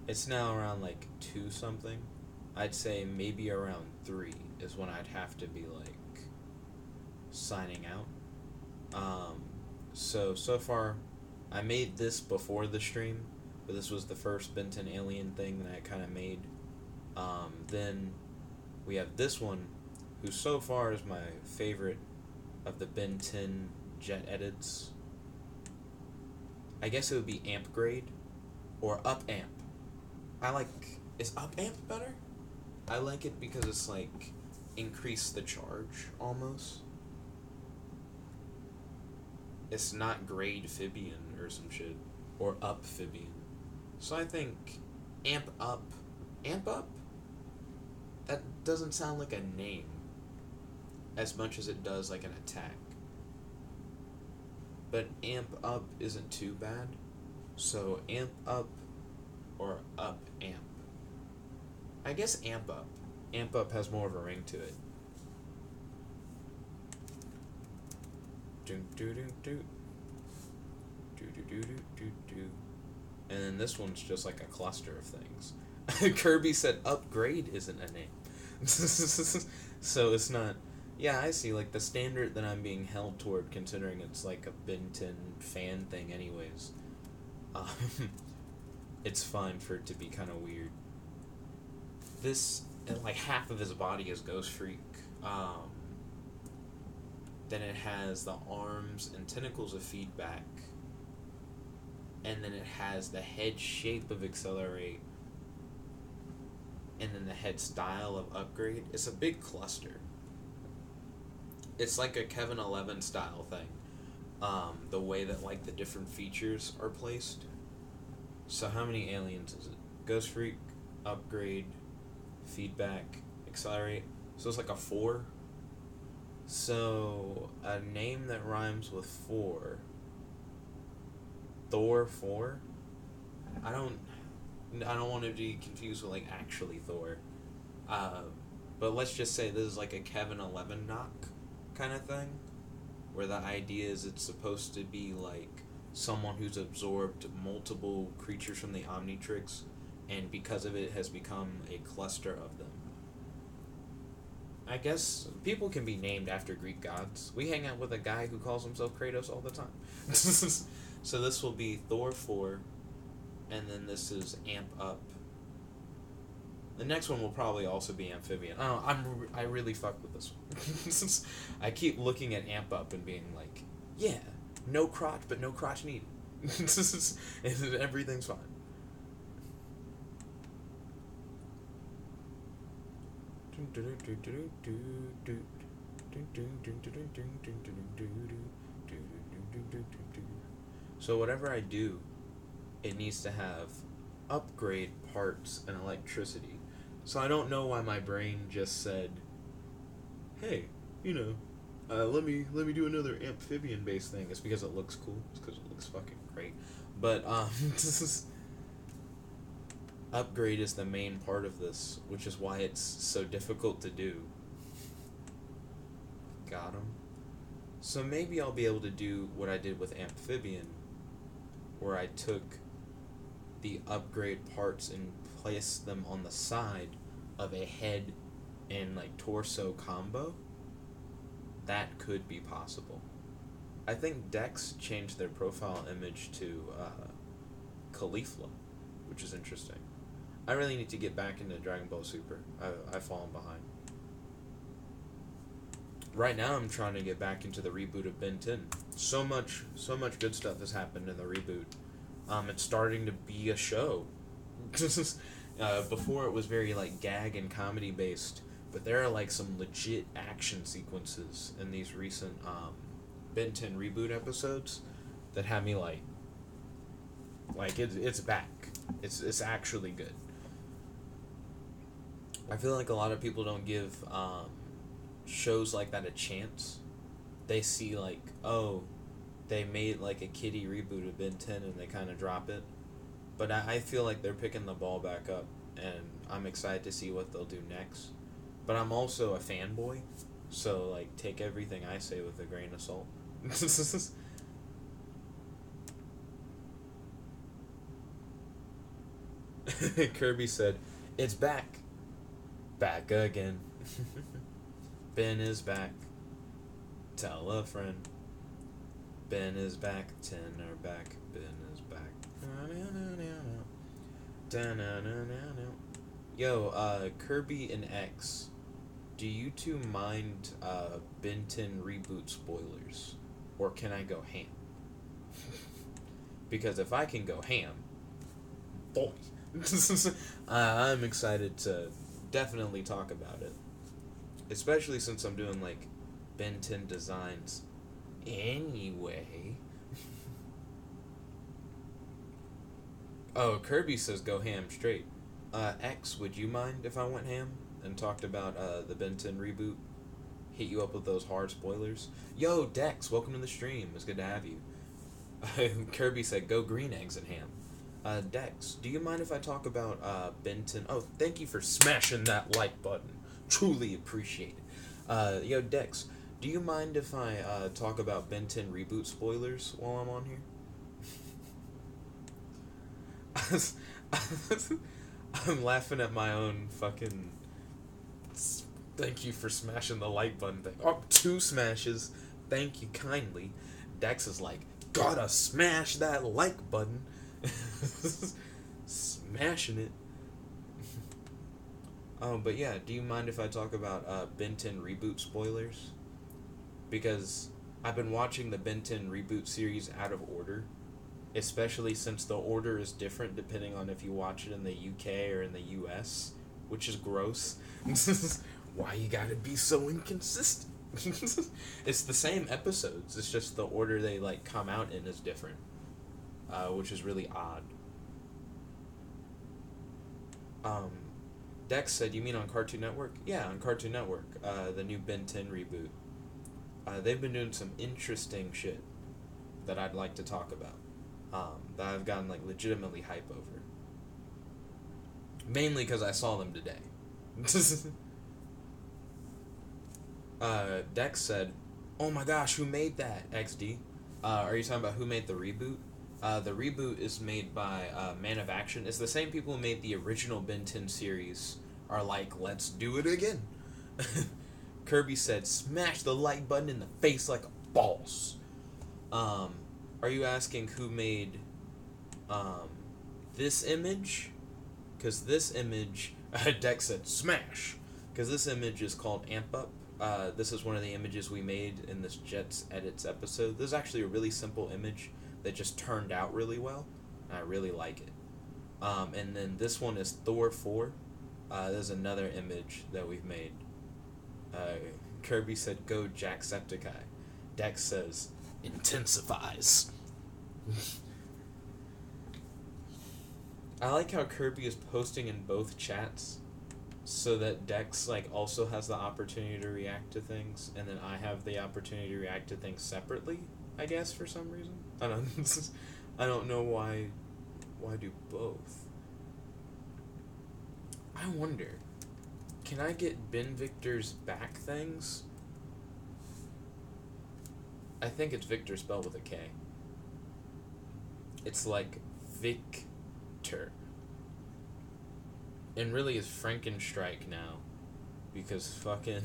[SPEAKER 1] It's now around like 2 something. I'd say maybe around 3 is when I'd have to be like signing out. So far, I made this before the stream, but this was the first Benton alien thing that I kind of made. Then we have this one, who so far is my favorite of the Benton jet edits. I guess it would be amp grade or up amp. Is up amp better? I like it because it's like increase the charge almost. It's not grade Fibian or some shit, or up Fibian. So I think amp up. Amp up? That doesn't sound like a name as much as it does like an attack. But amp up isn't too bad. So amp up or up amp. I guess amp up. Amp up has more of a ring to it. And then this one's just like a cluster of things. Kirby said upgrade isn't a name. So it's not. Yeah, I see. Like the standard that I'm being held toward, considering it's like a Benton fan thing, anyways. It's fine for it to be kind of weird. This, and like half of his body is Ghost Freak. Then it has the arms and tentacles of Feedback. And then it has the head shape of Accelerate. And then the head style of Upgrade. It's a big cluster. It's like a Kevin 11 style thing. The way that like the different features are placed. So how many aliens is it? Ghost Freak, Upgrade, Feedback, Accelerate. So it's like a 4. So a name that rhymes with 4. Thor 4. I don't want to be confused with like actually Thor. But let's just say this is like a Kevin 11 knock kind of thing, where the idea is it's supposed to be like someone who's absorbed multiple creatures from the Omnitrix, and because of it has become a cluster of them. I guess people can be named after Greek gods. We hang out with a guy who calls himself Kratos all the time. So this will be Thor 4, and then this is Amp Up. The next one will probably also be Amphibian. I don't know, I really fuck with this one. I keep looking at Amp Up and being like, yeah, no crotch, but no crotch needed. Everything's fine. So whatever I do, it needs to have upgrade parts and electricity. So I don't know why my brain just said, hey, let me do another amphibian based thing. It's because it looks cool. It's because it looks fucking great. But upgrade is the main part of this, which is why it's so difficult to do. Got him. So maybe I'll be able to do what I did with amphibian, where I took the upgrade parts and placed them on the side of a head and like torso combo. That could be possible. I think Dex changed their profile image to Caulifla, which is interesting. I really need to get back into Dragon Ball Super. I've fallen behind. Right now I'm trying to get back into the reboot of Ben 10. So much good stuff has happened in the reboot. It's starting to be a show. Before it was very like gag and comedy based, but there are like some legit action sequences in these recent Ben 10 reboot episodes that have me like it's back. It's actually good. I feel like a lot of people don't give shows like that a chance. They see like, oh, they made like a kiddie reboot of Ben 10 and they kind of drop it. But I feel like they're picking the ball back up, and I'm excited to see what they'll do next. But I'm also a fanboy, so like take everything I say with a grain of salt. Kirby said, "It's back. Back again. Ben is back. Tell a friend. Ben is back. 10 are back. Ben is back." Yo, Kirby and X, do you two mind Ben 10 reboot spoilers? Or can I go ham? Because if I can go ham, boy, I'm excited to definitely talk about it. Especially since I'm doing like Ben 10 designs anyway. Oh, Kirby says go ham straight. X, would you mind if I went ham and talked about the Ben 10 reboot? Hit you up with those hard spoilers? Yo, Dex, welcome to the stream. It's good to have you. Kirby said go green eggs and ham. Dex, do you mind if I talk about Ben 10? Oh, thank you for smashing that like button. Truly appreciate it. Yo, Dex, do you mind if I talk about Ben 10 reboot spoilers while I'm on here? I'm laughing at my own fucking thank you for smashing the like button thing. Oh, 2 smashes. Thank you kindly. Dex is like, gotta smash that like button. Smashing it. But yeah, do you mind if I talk about Ben 10 reboot spoilers? Because I've been watching the Ben 10 reboot series out of order. Especially since the order is different depending on if you watch it in the UK or in the US, which is gross. Why you gotta be so inconsistent? It's the same episodes, it's just the order they like come out in is different, which is really odd. Dex said, you mean on Cartoon Network? Yeah, on Cartoon Network, the new Ben 10 reboot. They've been doing some interesting shit that I'd like to talk about. That I've gotten like legitimately hype over. Mainly because I saw them today. Dex said, oh my gosh, who made that, XD? Are you talking about who made the reboot? The reboot is made by Man of Action. It's the same people who made the original Ben 10 series are like, let's do it again. Kirby said, smash the like button in the face like a boss. Are you asking who made um, this image? Because this image, Dex said smash. Because this image is called Amp Up. This is one of the images we made in this Jets Edits episode. This is actually a really simple image that just turned out really well. And I really like it. And then this one is Thor 4. There's another image that we've made. Kirby said, go Jacksepticeye. Dex says, intensifies. I like how Kirby is posting in both chats so that Dex like also has the opportunity to react to things, and then I have the opportunity to react to things separately, I guess, for some reason. I don't know why do both. I wonder, can I get Ben Victor's back things? I think it's Victor spelled with a K. It's like Victor. And really is Frankenstrike now. Because fucking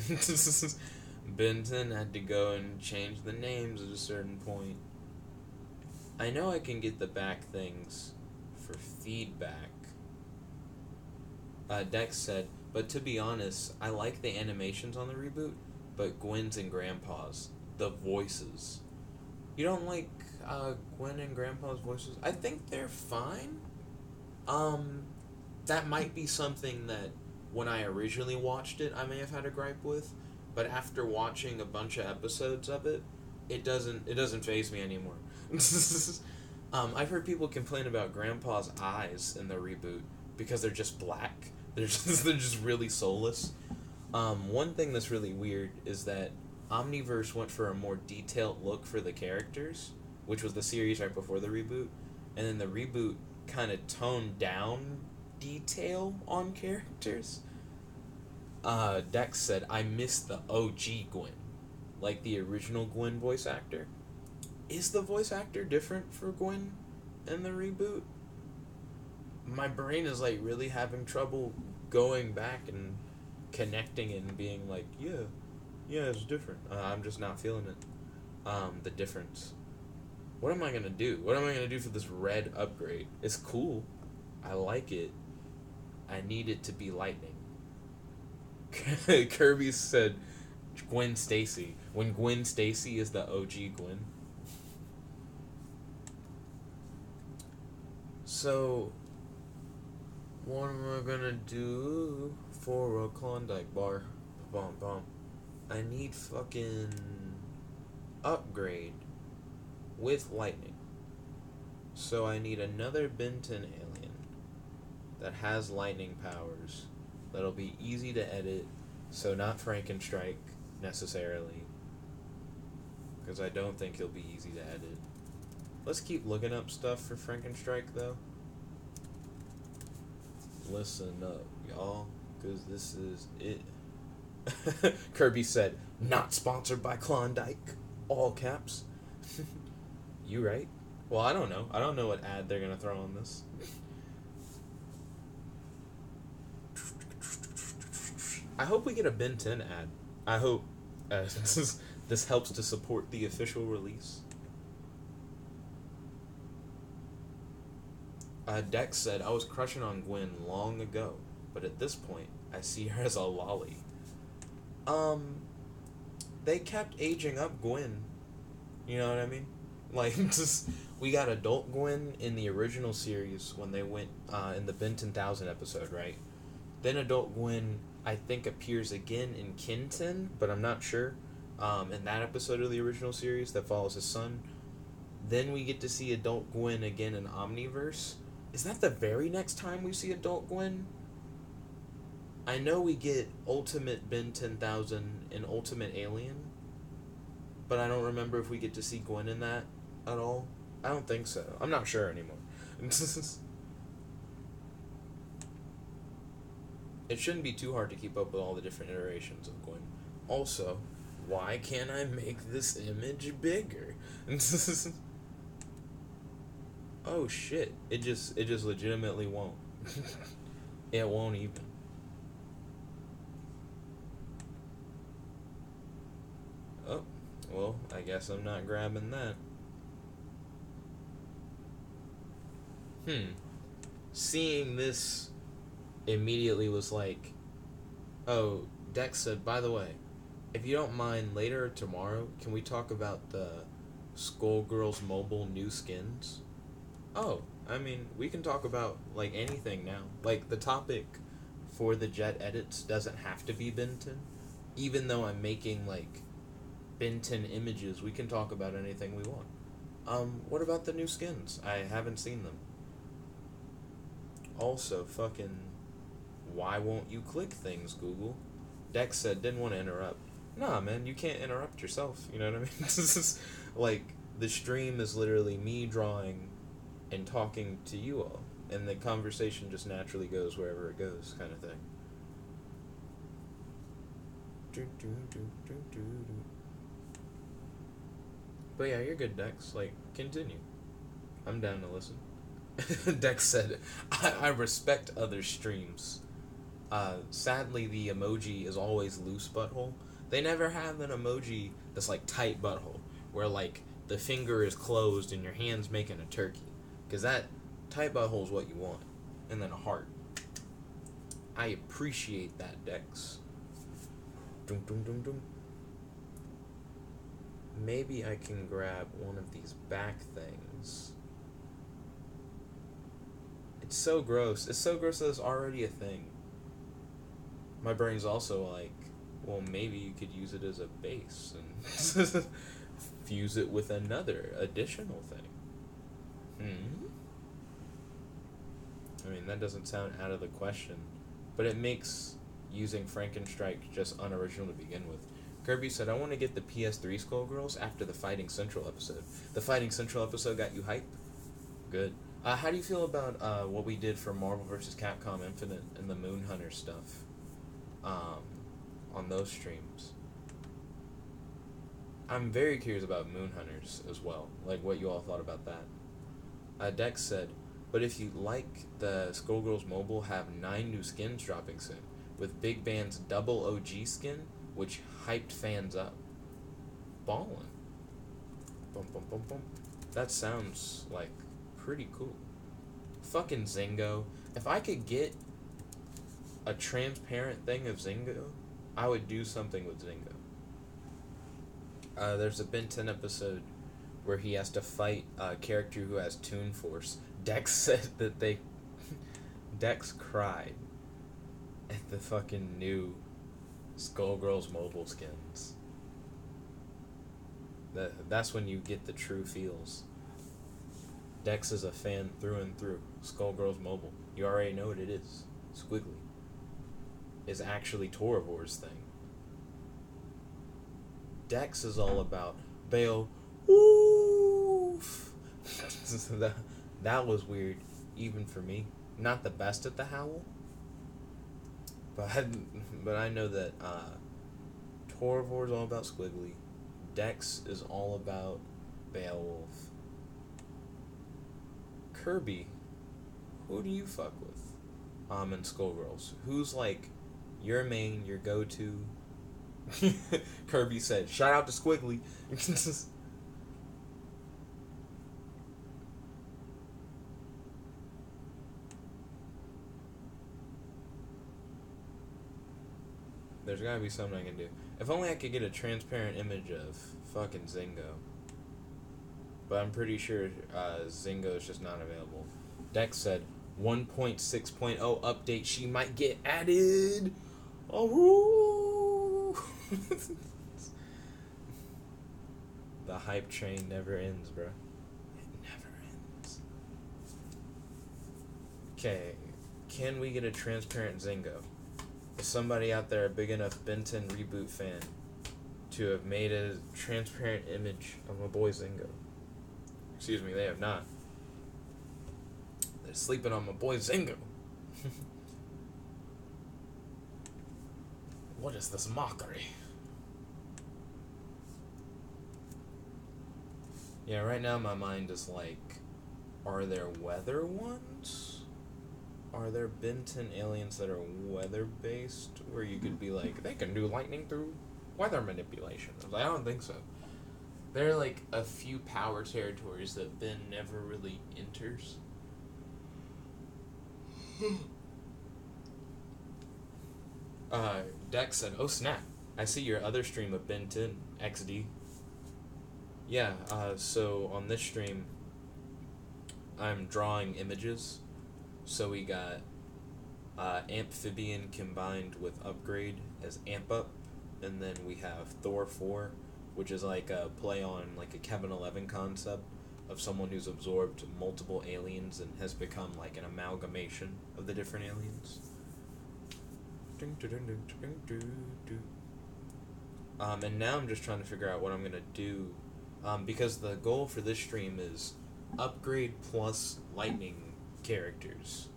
[SPEAKER 1] Benton had to go and change the names at a certain point. I know I can get the back things for feedback. Dex said, but to be honest, I like the animations on the reboot, but Gwen's and Grandpa's, the voices. You don't like Gwen and Grandpa's voices? I think they're fine. That might be something that when I originally watched it, I may have had a gripe with, but after watching a bunch of episodes of it, it doesn't faze me anymore. I've heard people complain about Grandpa's eyes in the reboot because they're just black. They're just really soulless. One thing that's really weird is that Omniverse went for a more detailed look for the characters, which was the series right before the reboot, and then the reboot kind of toned down detail on characters. Dex said, I miss the OG Gwen, like the original Gwen voice actor. Is the voice actor different for Gwen in the reboot? My brain is like really having trouble going back and connecting it and being like, yeah, it's different. I'm just not feeling it. The difference. What am I gonna do? What am I gonna do for this red upgrade? It's cool. I like it. I need it to be lightning. Kirby said Gwen Stacy. When Gwen Stacy is the OG Gwen. So, what am I gonna do for a Klondike bar? Bum. I need fucking upgrade with lightning. So I need another Benton alien that has lightning powers, that'll be easy to edit, so not Frankenstrike necessarily, because I don't think he'll be easy to edit. Let's keep looking up stuff for Frankenstrike though. Listen up, y'all, because this is it. Kirby said, not sponsored by Klondike. All caps. You right? Well, I don't know. I don't know what ad they're going to throw on this. I hope we get a Ben 10 ad. I hope this helps to support the official release. Dex said, I was crushing on Gwen long ago, but at this point, I see her as a lolly. They kept aging up Gwen. You know what I mean? Like, just, we got adult Gwen in the original series when they went in the Ben 10,000 episode, right? Then adult Gwen, I think, appears again in Kin 10, but I'm not sure. In that episode of the original series that follows his son. Then we get to see adult Gwen again in Omniverse. Is that the very next time we see adult Gwen? I know we get Ultimate Ben 10,000 and Ultimate Alien, but I don't remember if we get to see Gwen in that at all. I don't think so. I'm not sure anymore. It shouldn't be too hard to keep up with all the different iterations of Gwen. Also, why can't I make this image bigger? Oh shit. It just legitimately won't. It won't even. Oh, well, I guess I'm not grabbing that. Seeing this immediately was like, oh, Dex said, by the way, if you don't mind, later or tomorrow, can we talk about the Skullgirls mobile new skins? Oh, I mean, we can talk about, like, anything now. Like, the topic for the Jet edits doesn't have to be Benton. Even though I'm making, like, Benton images, we can talk about anything we want. What about the new skins? I haven't seen them. Also, fucking, why won't you click things, Google? Dex said, didn't want to interrupt. Nah, man, you can't interrupt yourself. You know what I mean? This is, like, the stream is literally me drawing and talking to you all. And the conversation just naturally goes wherever it goes, kind of thing. But yeah, you're good, Dex. Like, continue. I'm down to listen. Dex said, I respect other streams. Sadly, the emoji is always loose butthole. They never have an emoji that's like tight butthole, where like the finger is closed and your hand's making a turkey. Because that tight butthole is what you want. And then a heart. I appreciate that, Dex. Dum, dum, dum, dum. Maybe I can grab one of these back things. It's so gross. It's so gross that it's already a thing. My brain's also like, well, maybe you could use it as a base and fuse it with another additional thing. I mean, that doesn't sound out of the question, but it makes using Frankenstrike just unoriginal to begin with. Kirby said, I want to get the PS3 Skullgirls after the Fighting Central episode. The Fighting Central episode got you hype? Good. How do you feel about what we did for Marvel vs. Capcom Infinite and the Moon Hunter stuff on those streams? I'm very curious about Moon Hunters as well, like what you all thought about that. Dex said, but if you like the Skullgirls mobile, have 9 new skins dropping soon, with Big Band's double OG skin, which hyped fans up. Ballin'. Bum, bum, bum, bum. That sounds like pretty cool. Fucking Zingo. If I could get a transparent thing of Zingo, I would do something with Zingo. There's a Ben 10 episode where he has to fight a character who has Toon Force. Dex said that Dex cried at the fucking new Skullgirls mobile skins. That's when you get the true feels. Dex is a fan through and through. Skullgirls mobile. You already know what it is. Squiggly. Is actually Toravor's thing. Dex is all about Bale. Woof. That was weird, even for me. Not the best at the howl. But I know that Toravor's all about Squiggly. Dex is all about Beowulf. Kirby, who do you fuck with? In Skullgirls. Who's like your main, your go-to? Kirby said, shout out to Squiggly. There's gotta be something I can do. If only I could get a transparent image of fucking Zingo. But I'm pretty sure Zingo is just not available. Dex said 1.6.0 update. She might get added. Oh, the hype train never ends, bro. It never ends. Okay, can we get a transparent Zingo? Is somebody out there a big enough Benton reboot fan to have made a transparent image of my boy Zingo? Excuse me, they have not. They're sleeping on my boy Zingo. What is this mockery? Yeah, right now my mind is like, are there weather ones? Are there Benton aliens that are weather-based, where you could be like, they can do lightning through weather manipulation? I was like, I don't think so. There are like a few power territories that Ben never really enters. Dex said, "Oh snap! I see your other stream of Ben 10 XD." Yeah. So on this stream, I'm drawing images. So we got Amphibian combined with Upgrade as Amp Up, and then we have Thor 4, which is like a play on like a Kevin 11 concept of someone who's absorbed multiple aliens and has become like an amalgamation of the different aliens. And now I'm just trying to figure out what I'm gonna do, because the goal for this stream is Upgrade plus Lightning characters,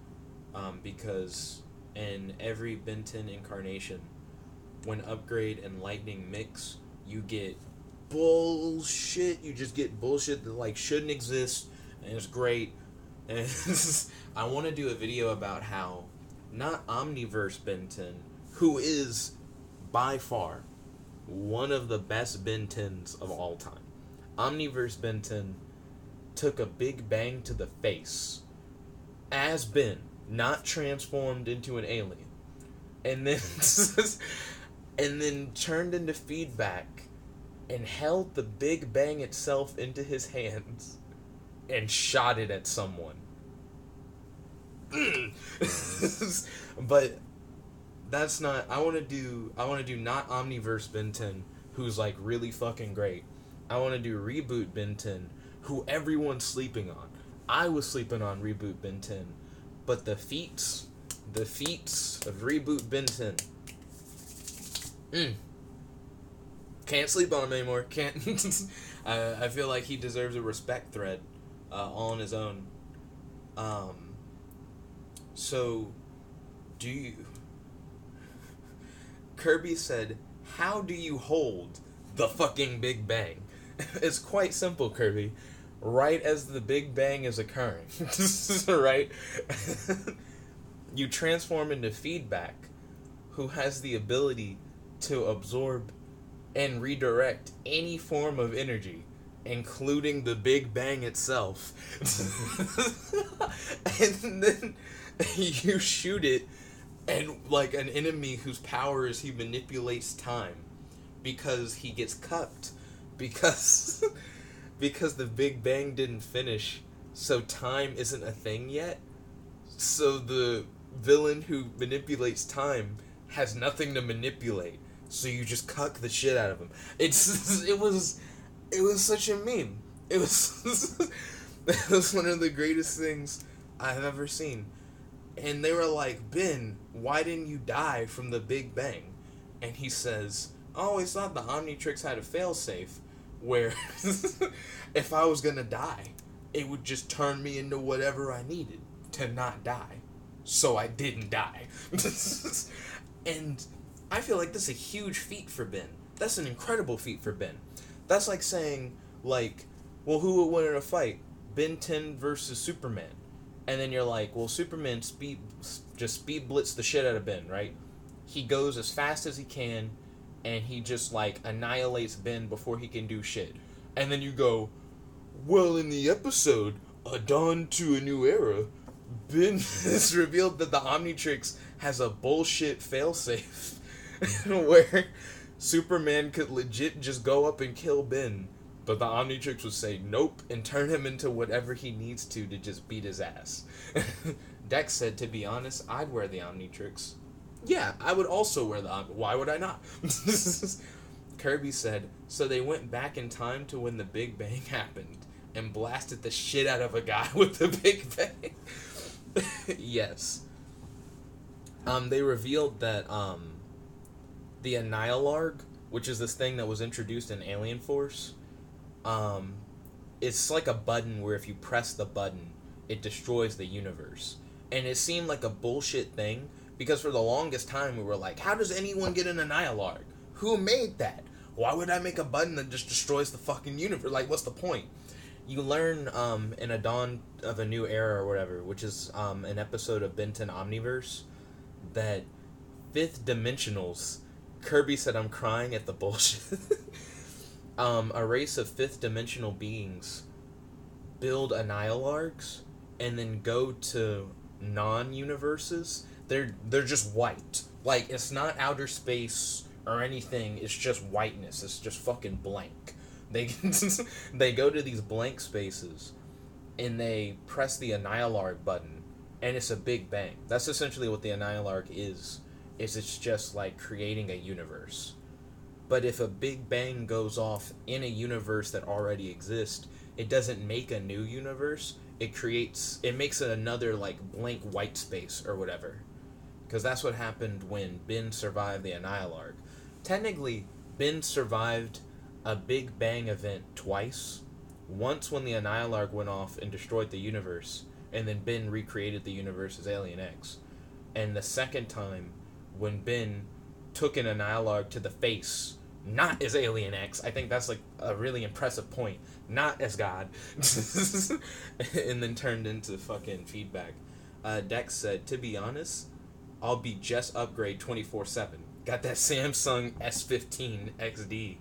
[SPEAKER 1] because in every Ben 10 incarnation, when Upgrade and Lightning mix, you get bullshit. You just get bullshit that like shouldn't exist, and it's great. And I want to do a video about how not Omniverse Ben 10, who is by far one of the best Ben 10s of all time. Omniverse Ben 10 took a big bang to the face as Ben, not transformed into an alien, and then and then turned into feedback and held the Big Bang itself into his hands and shot it at someone. But that's not. I want to do not Omniverse Ben 10, who's like really fucking great. I want to do Reboot Ben 10, who everyone's sleeping on. I was sleeping on Reboot Ben 10, but the feats of Reboot Ben 10. Can't sleep on him anymore. Can't. I feel like he deserves a respect thread, all on his own. So, do you... Kirby said, "How do you hold the fucking Big Bang?" It's quite simple, Kirby. Right as the Big Bang is occurring, right? You transform into feedback, who has the ability to absorb and redirect any form of energy, including the Big Bang itself. And then you shoot it, and like an enemy whose power is he manipulates time because he gets cupped because the Big Bang didn't finish, so time isn't a thing yet. So the villain who manipulates time has nothing to manipulate, so you just cuck the shit out of him. It was such a meme. It was one of the greatest things I've ever seen. And they were like, "Ben, why didn't you die from the Big Bang?" And he says, "Oh, it's not the Omnitrix had a failsafe where if I was gonna die, it would just turn me into whatever I needed to not die. So I didn't die." And I feel like this is a huge feat for Ben. That's an incredible feat for Ben. That's like saying, like, well, who would win in a fight? Ben 10 versus Superman. And then you're like, well, Superman speed blitz the shit out of Ben, right? He goes as fast as he can, and he just, like, annihilates Ben before he can do shit. And then you go, well, in the episode, A Dawn to a New Era, Ben has revealed that the Omnitrix has a bullshit failsafe where Superman could legit just go up and kill Ben, but the Omnitrix would say nope and turn him into whatever he needs to just beat his ass. Dex said, "To be honest, I'd wear the Omnitrix." Yeah, I would also wear the why would I not? Kirby said, "So they went back in time to when the Big Bang happened and blasted the shit out of a guy with the Big Bang." Yes. They revealed that the Annihilarg, which is this thing that was introduced in Alien Force, it's like a button where if you press the button, it destroys the universe. And it seemed like a bullshit thing, because for the longest time we were like, how does anyone get an Annihilarg? Who made that? Why would I make a button that just destroys the fucking universe? Like, what's the point? You learn in A Dawn of a New Era or whatever, which is an episode of Ben 10 Omniverse, that fifth dimensionals, Kirby said, "I'm crying at the bullshit." A race of fifth dimensional beings build Annihilargs and then go to non-universes, they're just white. Like, it's not outer space or anything. It's just whiteness. It's just fucking blank. They they go to these blank spaces and they press the Annihilarg button, and it's a big bang. That's essentially what the Annihilarg is it's just like creating a universe. But if a big bang goes off in a universe that already exists, it doesn't make a new universe. It makes it another like blank white space or whatever. Because that's what happened when Ben survived the Annihilarg. Technically, Ben survived a Big Bang event twice. Once when the Annihilarg went off and destroyed the universe, and then Ben recreated the universe as Alien X. And the second time when Ben took an Annihilarg to the face, not as Alien X. I think that's like a really impressive point. Not as God. And then turned into fucking feedback. Dex said, to be honest, I'll be just upgrade 24/7. Got that Samsung S15 XD.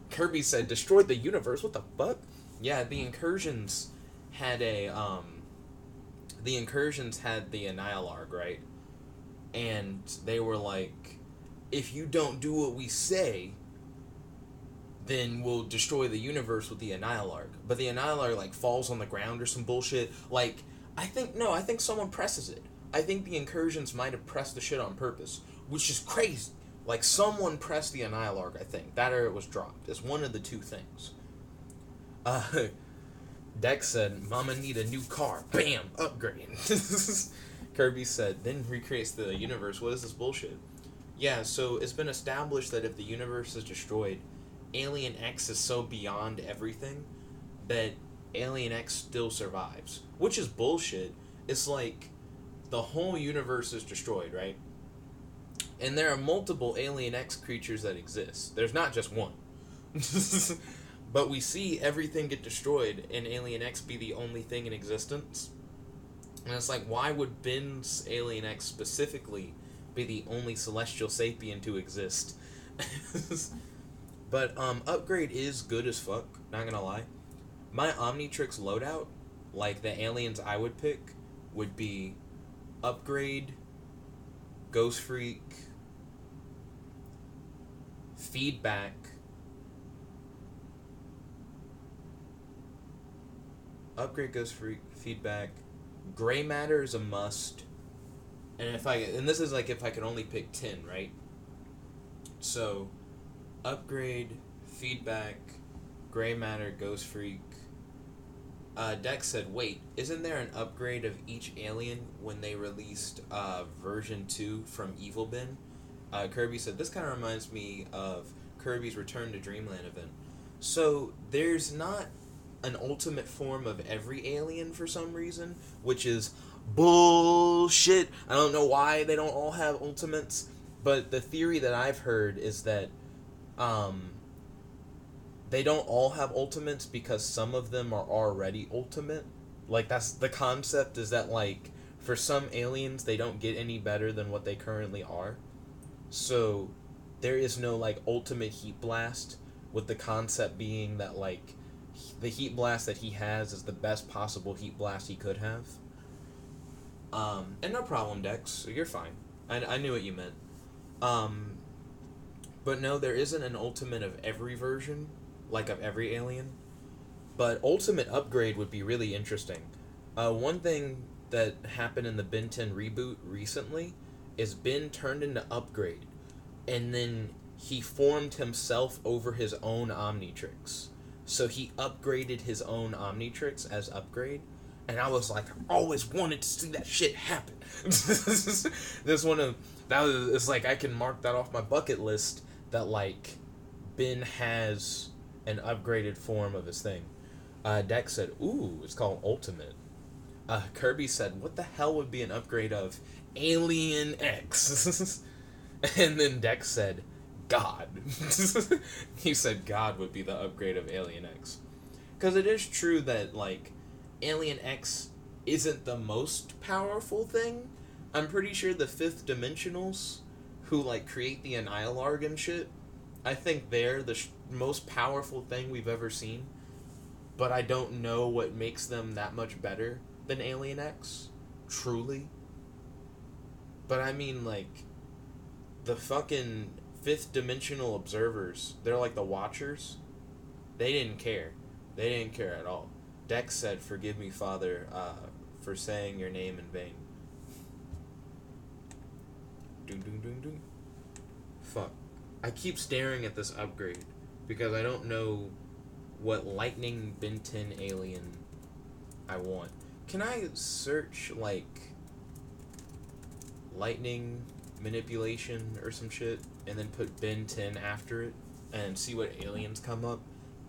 [SPEAKER 1] Kirby said, destroyed the universe. What the fuck? Yeah, the Incursions had the Annihilarg, right? And they were like, if you don't do what we say, then we'll destroy the universe with the Annihilarg. But the Annihilarg, like, falls on the ground or some bullshit. Like, I think someone presses it. I think the Incursions might have pressed the shit on purpose, which is crazy. Like, someone pressed the Annihilarg, I think. That or it was dropped. It's one of the two things. Dex said, Mama need a new car. Bam! Upgrade. Kirby said, then recreates the universe. What is this bullshit? Yeah, so it's been established that if the universe is destroyed, Alien X is so beyond everything that Alien X still survives. Which is bullshit. It's like the whole universe is destroyed, right? And there are multiple Alien X creatures that exist. There's not just one. But we see everything get destroyed and Alien X be the only thing in existence. And it's like, why would Ben's Alien X specifically be the only celestial sapien to exist? But Upgrade is good as fuck, not gonna lie. My Omnitrix loadout, like the aliens I would pick, would be Upgrade, Ghost Freak, Feedback, Upgrade, Ghost Freak, Feedback, Gray Matter is a must. And this is like if I could only pick 10, right? So Upgrade, Feedback, Gray Matter, Ghost Freak. Dex said, wait, isn't there an upgrade of each alien when they released version 2 from Evil Bin? Kirby said, this kind of reminds me of Kirby's Return to Dreamland event. So there's not an ultimate form of every alien for some reason, which is bullshit. I don't know why they don't all have ultimates, but the theory that I've heard is that they don't all have ultimates because some of them are already ultimate. Like, that's the concept, is that, like, for some aliens, they don't get any better than what they currently are. So there is no, like, ultimate heat blast, with the concept being that, like, the heat blast that he has is the best possible heat blast he could have. And no problem, Dex. You're fine. I knew what you meant. But no, there isn't an ultimate of every version, like of every alien. But ultimate upgrade would be really interesting. One thing that happened in the Ben 10 reboot recently is Ben turned into Upgrade, and then he formed himself over his own Omnitrix. So he upgraded his own Omnitrix as Upgrade. And I was like, I always wanted to see that shit happen. It's like, I can mark that off my bucket list, that, like, Ben has an upgraded form of his thing. Dex said, ooh, it's called Ultimate. Kirby said, what the hell would be an upgrade of Alien X? And then Dex said, God. He said God would be the upgrade of Alien X. Because it is true that, like, Alien X isn't the most powerful thing. I'm pretty sure the Fifth Dimensionals, who, like, create the Annihilarg and shit, I think they're the most powerful thing we've ever seen. But I don't know what makes them that much better than Alien X. truly. But I mean, like, the fucking fifth dimensional observers, they're like the watchers. They didn't care. They didn't care at all. Dex said, "Forgive me, Father, for saying your name in vain." Doom, doom, doom, doom. Fuck. I keep staring at this upgrade because I don't know what lightning Ben 10 alien I want. Can I search, like, lightning manipulation or some shit and then put Ben 10 after it and see what aliens come up?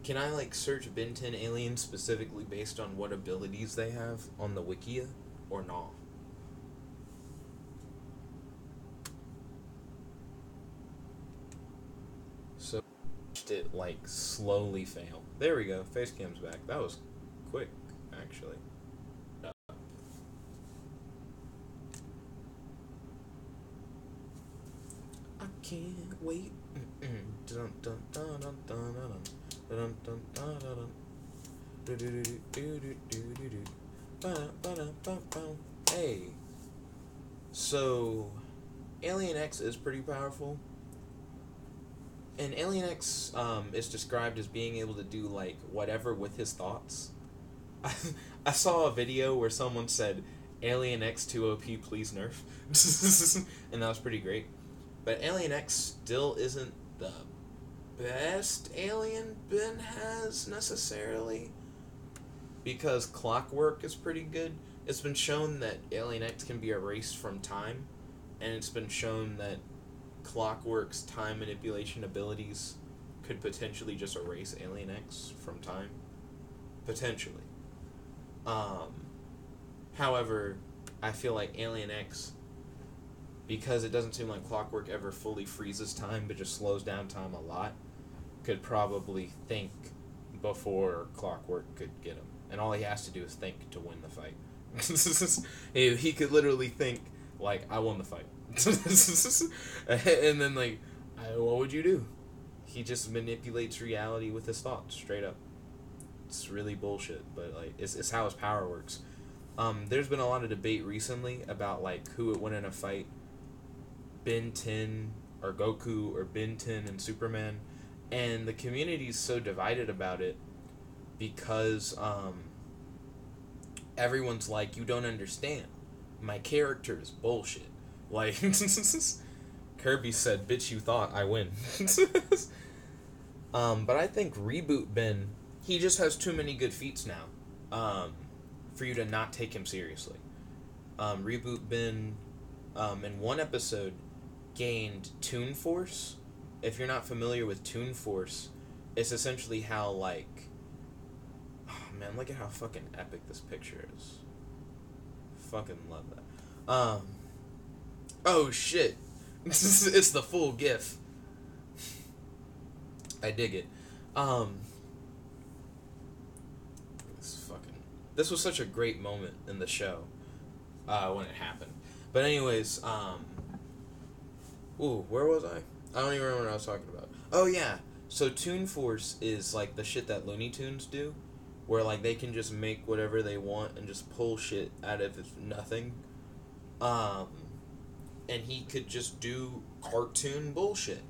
[SPEAKER 1] Can I, like, search Ben 10 aliens specifically based on what abilities they have on the Wikia or not? So, it, like, slowly fail. There we go. Face cam's back. That was quick, actually. I can't wait. Dun dun dun dun dun dun dun dun dun dun. Do do do do do do do do. Ba ba da ba ba. Hey. So, Alien X is pretty powerful. And Alien X is described as being able to do, like, whatever with his thoughts. I saw a video where someone said, "Alien X 2 OP, please nerf." And that was pretty great. But Alien X still isn't the best alien Ben has, necessarily. Because Clockwork is pretty good. It's been shown that Alien X can be erased from time. And it's been shown that Clockwork's time manipulation abilities could potentially just erase Alien X from time. Potentially. However, I feel like Alien X, because it doesn't seem like Clockwork ever fully freezes time but just slows down time a lot, could probably think before Clockwork could get him. And all he has to do is think to win the fight. He could literally think, like, "I won the fight." And then, like, what would you do? He just manipulates reality with his thoughts, straight up. It's really bullshit, but, like, it's how his power works. There's been a lot of debate recently about, like, who would win in a fight. Ben 10 or Goku or Ben 10 and Superman. And the community's so divided about it because everyone's like, "You don't understand. My character is bullshit." Like, Kirby said, "Bitch, you thought I win." But I think Reboot Ben, he just has too many good feats now for you to not take him seriously. Reboot Ben, in one episode, gained Toon Force. If you're not familiar with Toon Force, it's essentially how, like... Oh, man, look at how fucking epic this picture is. Fucking love that. Oh, shit. It's the full GIF. I dig it. This was such a great moment in the show when it happened. But anyways, where was I? I don't even remember what I was talking about. Oh, yeah. So Toon Force is, like, the shit that Looney Tunes do, where, like, they can just make whatever they want and just pull shit out of nothing. And he could just do cartoon bullshit.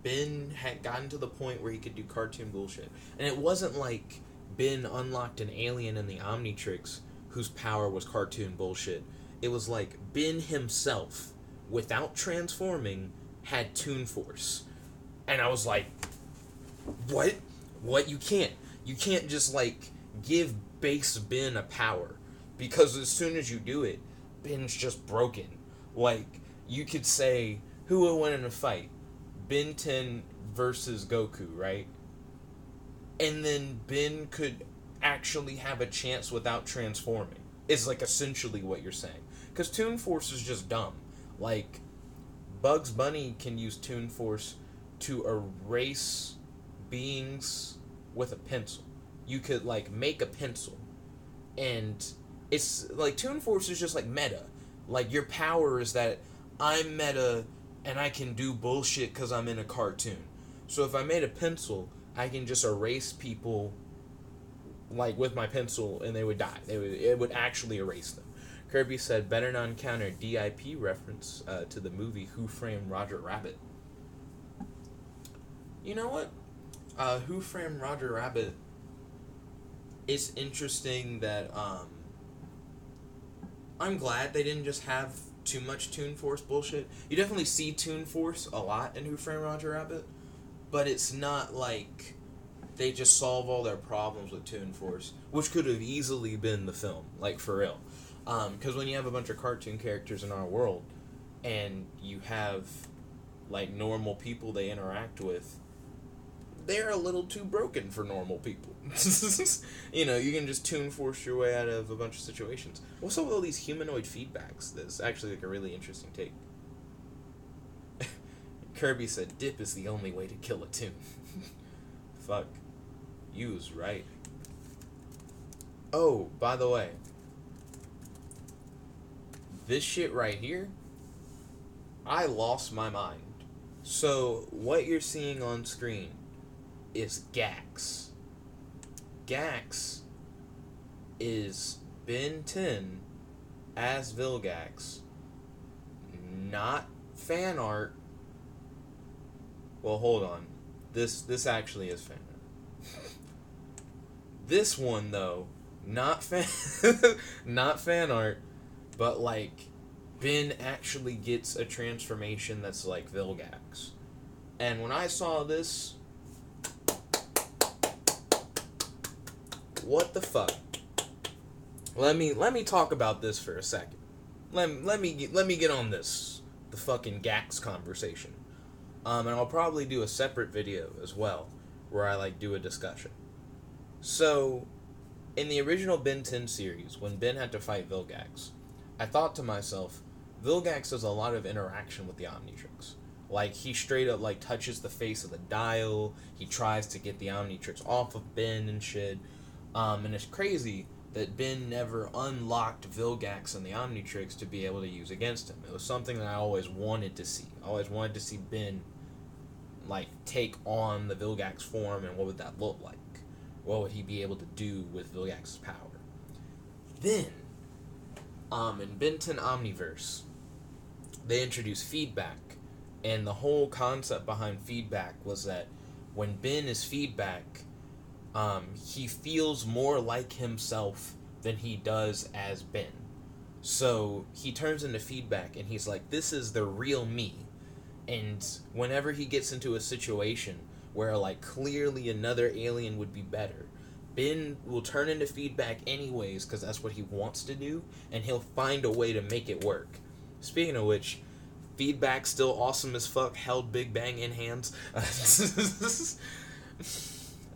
[SPEAKER 1] Ben had gotten to the point where he could do cartoon bullshit. And it wasn't like Ben unlocked an alien in the Omnitrix whose power was cartoon bullshit. It was like Ben himself, without transforming, had Toon Force. And I was like, what? What? You can't just, like, give base Ben a power. Because as soon as you do it, Ben's just broken. Like, you could say, who would win in a fight? Ben 10 versus Goku, right? And then Ben could actually have a chance without transforming. Is, like, essentially what you're saying. Because Toon Force is just dumb. Like, Bugs Bunny can use Toon Force to erase beings with a pencil. You could, like, make a pencil. And it's, like, Toon Force is just, like, meta. Like, your power is that I'm meta and I can do bullshit because I'm in a cartoon. So if I made a pencil, I can just erase people, like, with my pencil, and they would die. It would actually erase them. Kirby said, better not encounter DIP reference to the movie Who Framed Roger Rabbit. You know what? Who Framed Roger Rabbit, it's interesting that I'm glad they didn't just have too much Toon Force bullshit. You definitely see Toon Force a lot in Who Framed Roger Rabbit, but it's not like they just solve all their problems with Toon Force, which could have easily been the film, like, for real. Because when you have a bunch of cartoon characters in our world, and you have, like, normal people they interact with, they're a little too broken for normal people. You know, you can just Toon Force your way out of a bunch of situations. What's up with all these humanoid feedbacks? That's actually, like, a really interesting take. Kirby said, dip is the only way to kill a toon. Fuck. You was right. Oh, by the way. This shit right here, I lost my mind. So, what you're seeing on screen is Gax. Gax is Ben 10 as Vilgax. Not fan art. Well, hold on. This actually is fan art. This one, though, not fan art, but, like, Ben actually gets a transformation that's like Vilgax. And when I saw this, what the fuck? Let me talk about this for a second. Let me get on this, the fucking Gax conversation. And I'll probably do a separate video as well, where I, like, do a discussion. So, in the original Ben 10 series, when Ben had to fight Vilgax, I thought to myself, Vilgax does a lot of interaction with the Omnitrix. Like, he straight up, like, touches the face of the dial, he tries to get the Omnitrix off of Ben and shit, and it's crazy that Ben never unlocked Vilgax and the Omnitrix to be able to use against him. It was something that I always wanted to see. I always wanted to see Ben, like, take on the Vilgax form, and what would that look like? What would he be able to do with Vilgax's power? Then, in Ben 10 Omniverse, they introduced feedback, and the whole concept behind feedback was that when Ben is feedback, he feels more like himself than he does as Ben. So he turns into feedback, and he's like, this is the real me. And whenever he gets into a situation where, like, clearly another alien would be better, Ben will turn into feedback anyways, because that's what he wants to do, and he'll find a way to make it work. Speaking of which, feedback still awesome as fuck, held Big Bang in hands.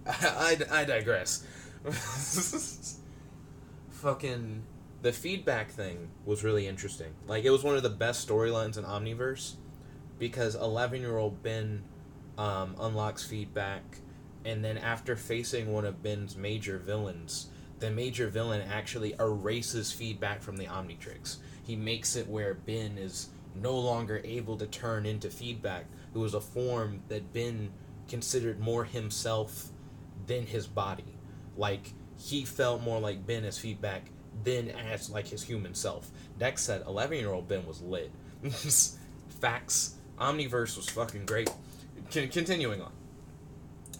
[SPEAKER 1] I digress. Fucking, the feedback thing was really interesting. Like, it was one of the best storylines in Omniverse, because 11-year-old Ben unlocks feedback, and then after facing one of Ben's major villains, the major villain actually erases feedback from the Omnitrix. He makes it where Ben is no longer able to turn into feedback, who was a form that Ben considered more himself than his body. Like, he felt more like Ben as feedback than as, like, his human self. Dex said 11-year-old Ben was lit. Facts. Omniverse was fucking great. Continuing on.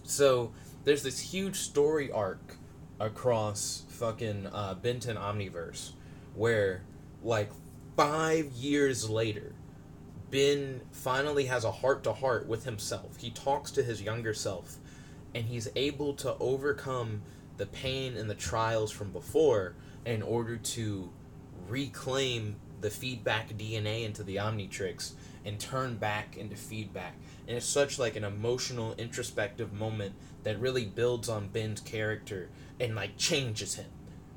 [SPEAKER 1] So, there's this huge story arc across fucking Ben 10 Omniverse where, like, 5 years later, Ben finally has a heart-to-heart with himself. He talks to his younger self, and he's able to overcome the pain and the trials from before in order to reclaim the feedback DNA into the Omnitrix and turn back into feedback. And it's such, like, an emotional, introspective moment that really builds on Ben's character and, like, changes him.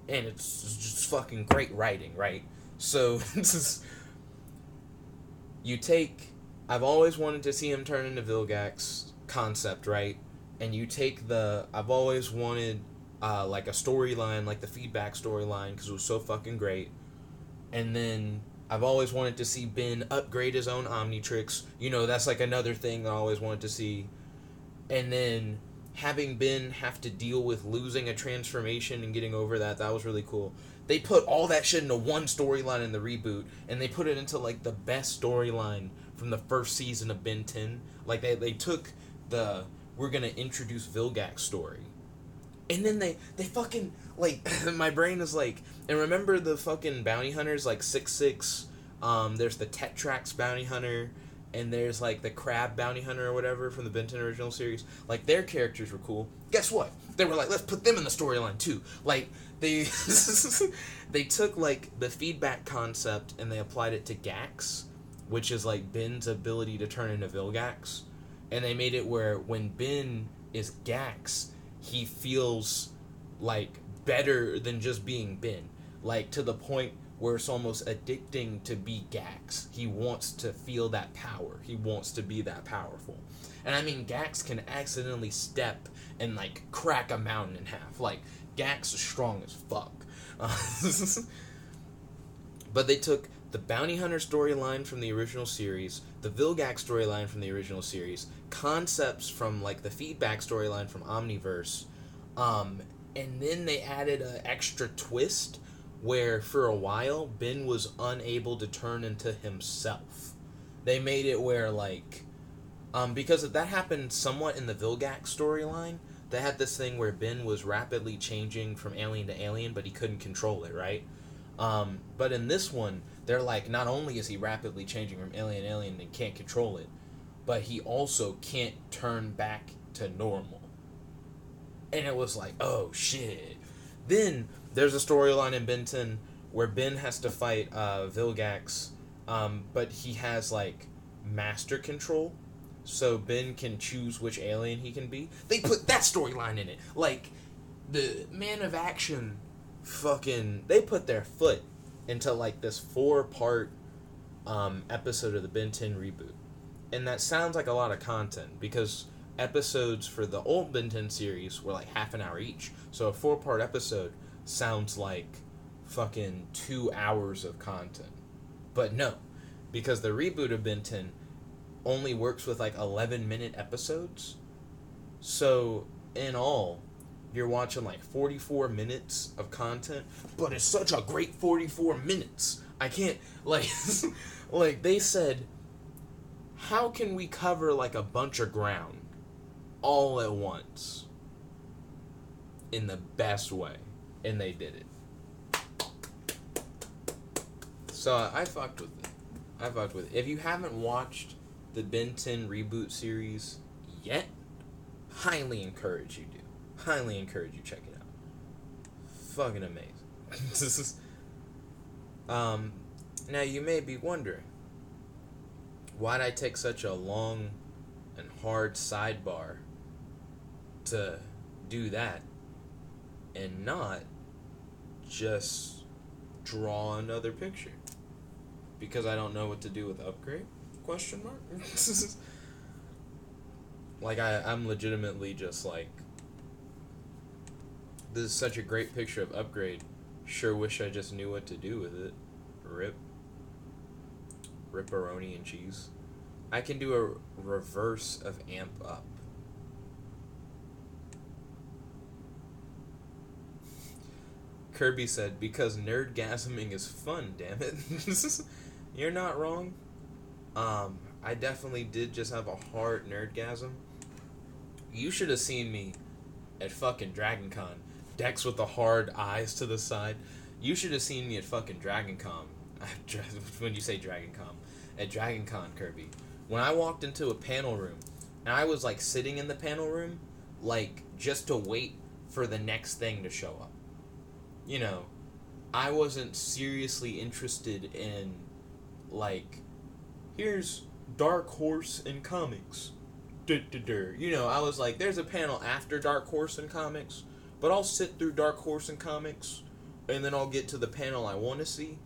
[SPEAKER 1] And it's just fucking great writing, right? So, you take, I've always wanted to see him turn into Vilgax concept, right? And you take the, I've always wanted, like, a storyline, like the feedback storyline, because it was so fucking great. And then I've always wanted to see Ben upgrade his own Omnitrix. You know, that's, like, another thing I always wanted to see. And then having Ben have to deal with losing a transformation and getting over that, that was really cool. they put all that shit into one storyline in the reboot, and they put it into like the best storyline from the first season of Ben 10. Like they took the we're gonna introduce Vilgax story, and then they fucking like my brain is like, and remember the fucking bounty hunters like 6-6. There's the Tetrax bounty hunter, and there's like the Crab bounty hunter or whatever from the Ben 10 original series. Like their characters were cool. Guess what? They were like, let's put them in the storyline too. Like they they took like the feedback concept and they applied it to Gax, which is like Ben's ability to turn into Vilgax, and they made it where when Ben is Gax, he feels like better than just being Ben, like to the point where it's almost addicting to be Gax. He wants to feel that power. He wants to be that powerful. And I mean, Gax can accidentally step and like crack a mountain in half. Like Gax is strong as fuck. But they took the bounty hunter storyline from the original series, the Vilgax storyline from the original series, concepts from like the feedback storyline from Omniverse, and then they added an extra twist where for a while Ben was unable to turn into himself. They made it where like because that happened somewhat in the Vilgax storyline. They had this thing where Ben was rapidly changing from alien to alien, but he couldn't control it, right? But in this one, they're like, not only is he rapidly changing from alien to alien and can't control it, but he also can't turn back to normal. And it was like, oh shit. Then there's a storyline in Ben 10 where Ben has to fight Vilgax, but he has like master control, so Ben can choose which alien he can be. They put that storyline in it. Like the Man of Action fucking, they put their foot into like this 4-part episode of the Ben 10 reboot. And that sounds like a lot of content because episodes for the old Ben 10 series were like half an hour each. So a 4-part episode sounds like fucking 2 hours of content. But no, because the reboot of Ben 10 only works with like 11-minute episodes. So in all, you're watching like 44 minutes of content, but it's such a great 44 minutes. I can't, like, like they said, how can we cover like a bunch of ground all at once in the best way? And they did it. So I fucked with it. If you haven't watched the Ben 10 reboot series yet, highly encourage you do. Highly encourage you check it out. Fucking amazing. Now you may be wondering, why'd I take such a long and hard sidebar to do that and not just draw another picture? Because I don't know what to do with upgrade? Question mark? Like I'm legitimately just like, this is such a great picture of upgrade. Sure wish I just knew what to do with it. Rip. Ripperoni and cheese. I can do a reverse of amp up. Kirby said, because nerdgasming is fun, damn it. You're not wrong. I definitely did just have a hard nerdgasm. You should have seen me at fucking DragonCon. Dex with the hard eyes to the side. You should have seen me at fucking DragonCon. When you say DragonCon. At DragonCon, Kirby. When I walked into a panel room, and I was like sitting in the panel room, like just to wait for the next thing to show up. You know, I wasn't seriously interested in, like, here's Dark Horse in comics. You know, I was like, there's a panel after Dark Horse in comics, but I'll sit through Dark Horse in comics, and then I'll get to the panel I want to see.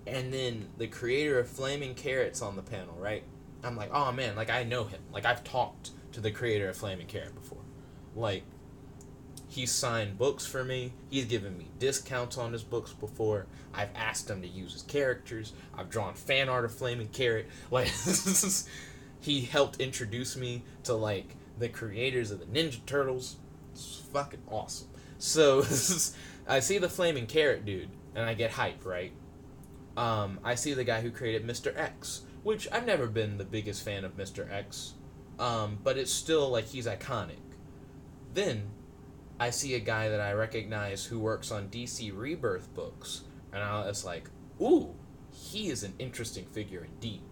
[SPEAKER 1] And then the creator of Flaming Carrot's on the panel, right? I'm like, oh man, like I know him. Like I've talked to the creator of Flaming Carrot before. Like, he's signed books for me. He's given me discounts on his books before. I've asked him to use his characters. I've drawn fan art of Flaming Carrot. Like, he helped introduce me to, like, the creators of the Ninja Turtles. It's fucking awesome. So I see the flaming carrot dude, and I get hype, right? I see the guy who created Mr. X, which I've never been the biggest fan of Mr. X, but it's still like he's iconic. Then I see a guy that I recognize who works on DC Rebirth books, and I was like, ooh, he is an interesting figure indeed.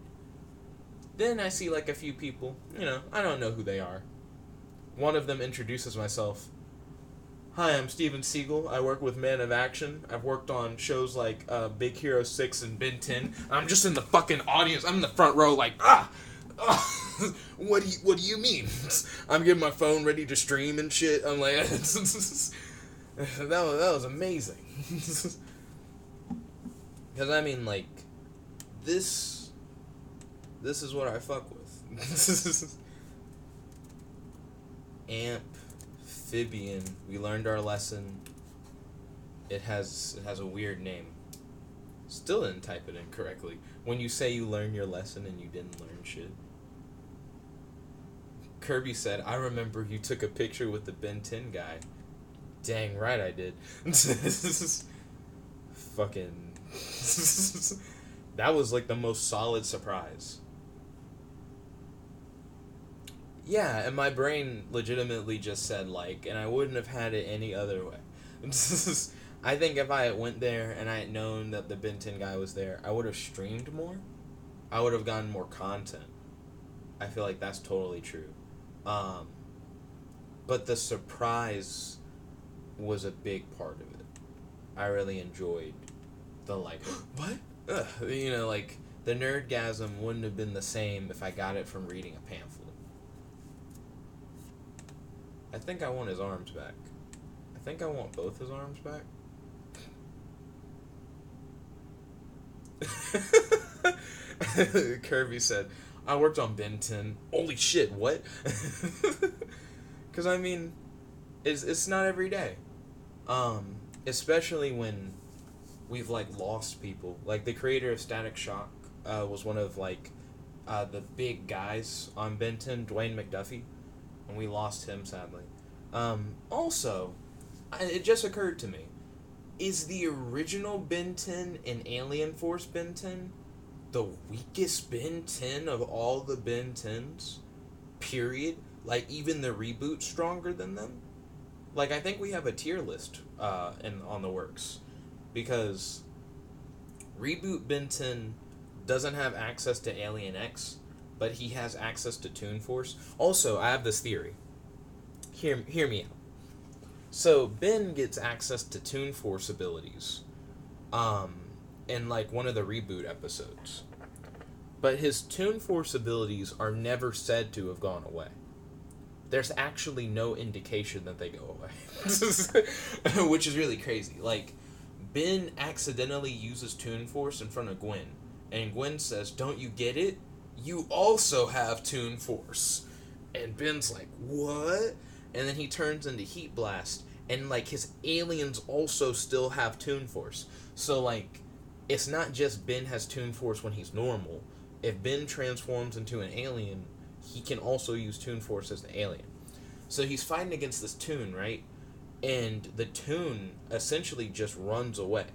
[SPEAKER 1] Then I see like a few people, I don't know who they are. One of them introduces myself. Hi, I'm Steven Siegel. I work with Man of Action. I've worked on shows like Big Hero 6 and Ben 10. I'm just in the fucking audience. I'm in the front row like, what do you mean? I'm getting my phone ready to stream and shit. I'm like, that was amazing. Because, I mean, like, this is what I fuck with. Amphibian. We learned our lesson. It has a weird name. Still didn't type it in correctly. When you say you learned your lesson and you didn't learn shit. Kirby said, I remember you took a picture with the Ben 10 guy. Dang right I did. Fucking... That was like the most solid surprise. Yeah, and my brain legitimately just said like, and I wouldn't have had it any other way. I think if I had went there and I had known that the Ben 10 guy was there, I would have streamed more. I would have gotten more content. I feel like that's totally true. But the surprise was a big part of it. I really enjoyed the like, what? Like, the nerdgasm wouldn't have been the same if I got it from reading a pamphlet. I think I want his arms back. I think I want both his arms back. Kirby said, I worked on Ben 10. Holy shit, what? Because, I mean, it's not every day. Especially when we've, like, lost people. Like, the creator of Static Shock was one of, like, the big guys on Ben 10, Dwayne McDuffie. And we lost him, sadly. Also, it just occurred to me, is the original Ben 10 and Alien Force Ben 10 the weakest Ben 10 of all the Ben 10s? Period? Like, even the reboot stronger than them? Like, I think we have a tier list on the works. Because reboot Ben 10 doesn't have access to Alien X, but he has access to Toon Force. Also, I have this theory. Hear me out. So, Ben gets access to Toon Force abilities in, like, one of the reboot episodes. But his Toon Force abilities are never said to have gone away. There's actually no indication that they go away. Which is really crazy. Like, Ben accidentally uses Toon Force in front of Gwen. And Gwen says, don't you get it? You also have Toon Force. And Ben's like, what? And then he turns into Heat Blast. And, like, his aliens also still have Toon Force. So, like, it's not just Ben has Toon Force when he's normal. If Ben transforms into an alien, he can also use Toon Force as the alien. So he's fighting against this Toon, right? And the Toon essentially just runs away.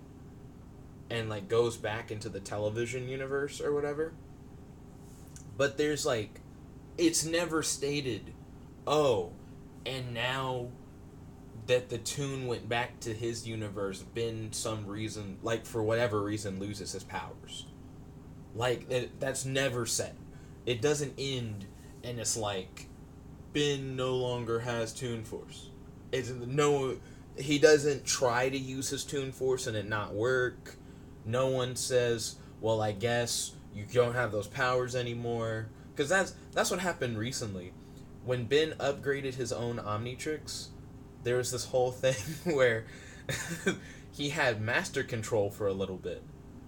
[SPEAKER 1] And, like, goes back into the television universe or whatever. But there's, like, it's never stated, oh, and now that the Toon went back to his universe, Ben, some reason, like, for whatever reason, loses his powers. Like, that's never said. It doesn't end, and it's like, Ben no longer has Toon Force. He doesn't try to use his Toon Force and it not work. No one says, well, I guess you don't have those powers anymore. Because that's what happened recently. When Ben upgraded his own Omnitrix, there was this whole thing where he had master control for a little bit,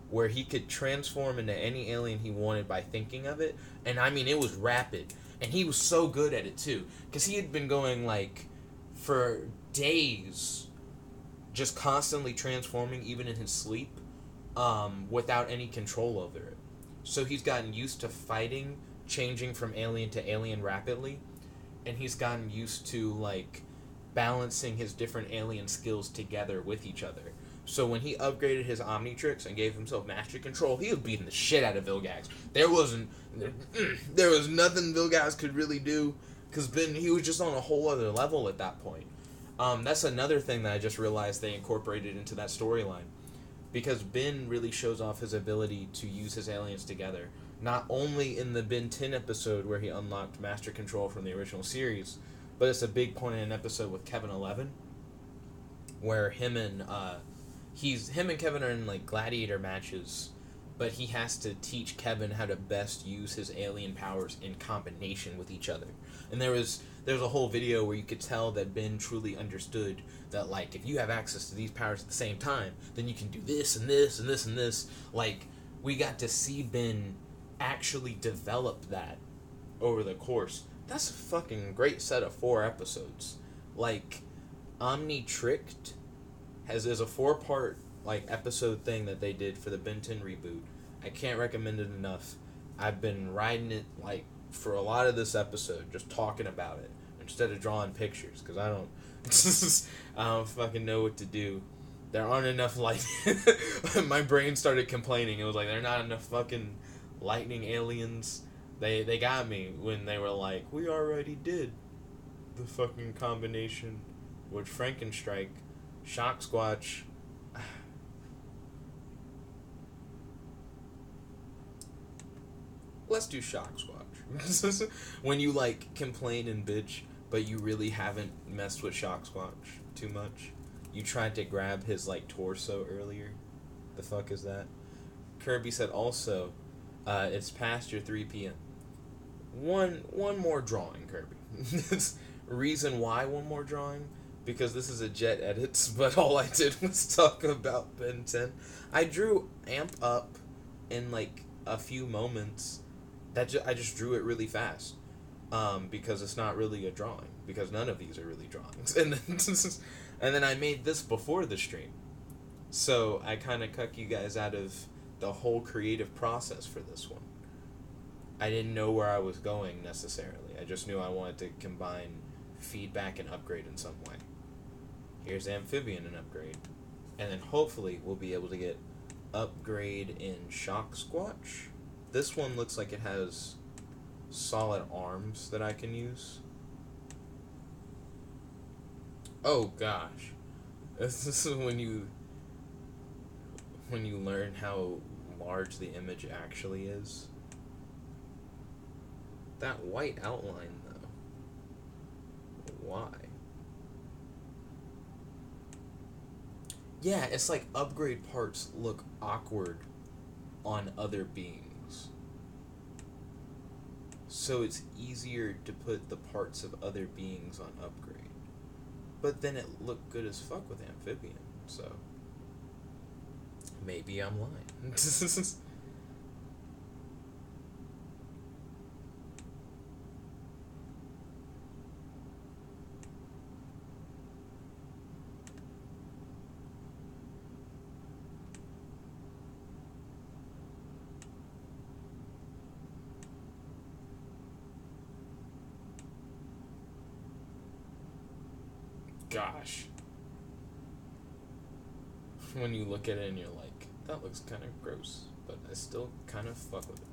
[SPEAKER 1] where he could transform into any alien he wanted by thinking of it. And I mean, it was rapid. And he was so good at it too. Because he had been going, like, for days, just constantly transforming even in his sleep, without any control over it. So he's gotten used to fighting, changing from alien to alien rapidly. And he's gotten used to, like, balancing his different alien skills together with each other. So when he upgraded his Omnitrix and gave himself mastery control, he was beating the shit out of Vilgax. There was nothing Vilgax could really do, because Ben, he was just on a whole other level at that point. That's another thing that I just realized they incorporated into that storyline, because Ben really shows off his ability to use his aliens together, not only in the Ben 10 episode where he unlocked master control from the original series, but it's a big point in an episode with Kevin 11, where him and Kevin are in like gladiator matches, but he has to teach Kevin how to best use his alien powers in combination with each other. And there was a whole video where you could tell that Ben truly understood that, like, if you have access to these powers at the same time, then you can do this and this and this and this. Like, we got to see Ben actually develop that over the course. That's a fucking great set of 4 episodes. Like, Omnitricked is a 4-part like episode thing that they did for the Ben 10 reboot. I can't recommend it enough. I've been riding it like for a lot of this episode, just talking about it instead of drawing pictures, because I don't fucking know what to do. There aren't enough light. My brain started complaining. It was like, there are not enough fucking lightning aliens. They got me when they were like, we already did the fucking combination with Frankenstrike, Shock Squatch. Let's do Shock Squatch. When you like complain and bitch, but you really haven't messed with Shock Squatch too much. You tried to grab his like torso earlier. The fuck is that? Kirby said also, it's past your 3 p.m. One more drawing, Kirby. Reason why one more drawing? Because this is a Jet Edits, but all I did was talk about Ben 10. I drew Amp Up in like a few moments. I just drew it really fast, because it's not really a drawing, because none of these are really drawings. And then I made this before the stream, so I kind of cut you guys out of the whole creative process for this one. I didn't know where I was going necessarily. I just knew I wanted to combine feedback and upgrade in some way. Here's Amphibian and upgrade, and then hopefully we'll be able to get upgrade in Shock Squatch. This one looks like it has solid arms that I can use. Oh gosh, this is when you learn how large the image actually is. That white outline though, why? Yeah, it's like upgrade parts look awkward on other beings. So it's easier to put the parts of other beings on upgrade. But then it looked good as fuck with Amphibian, so maybe I'm lying. Gosh. When you look at it and you're like, that looks kind of gross, but I still kind of fuck with it.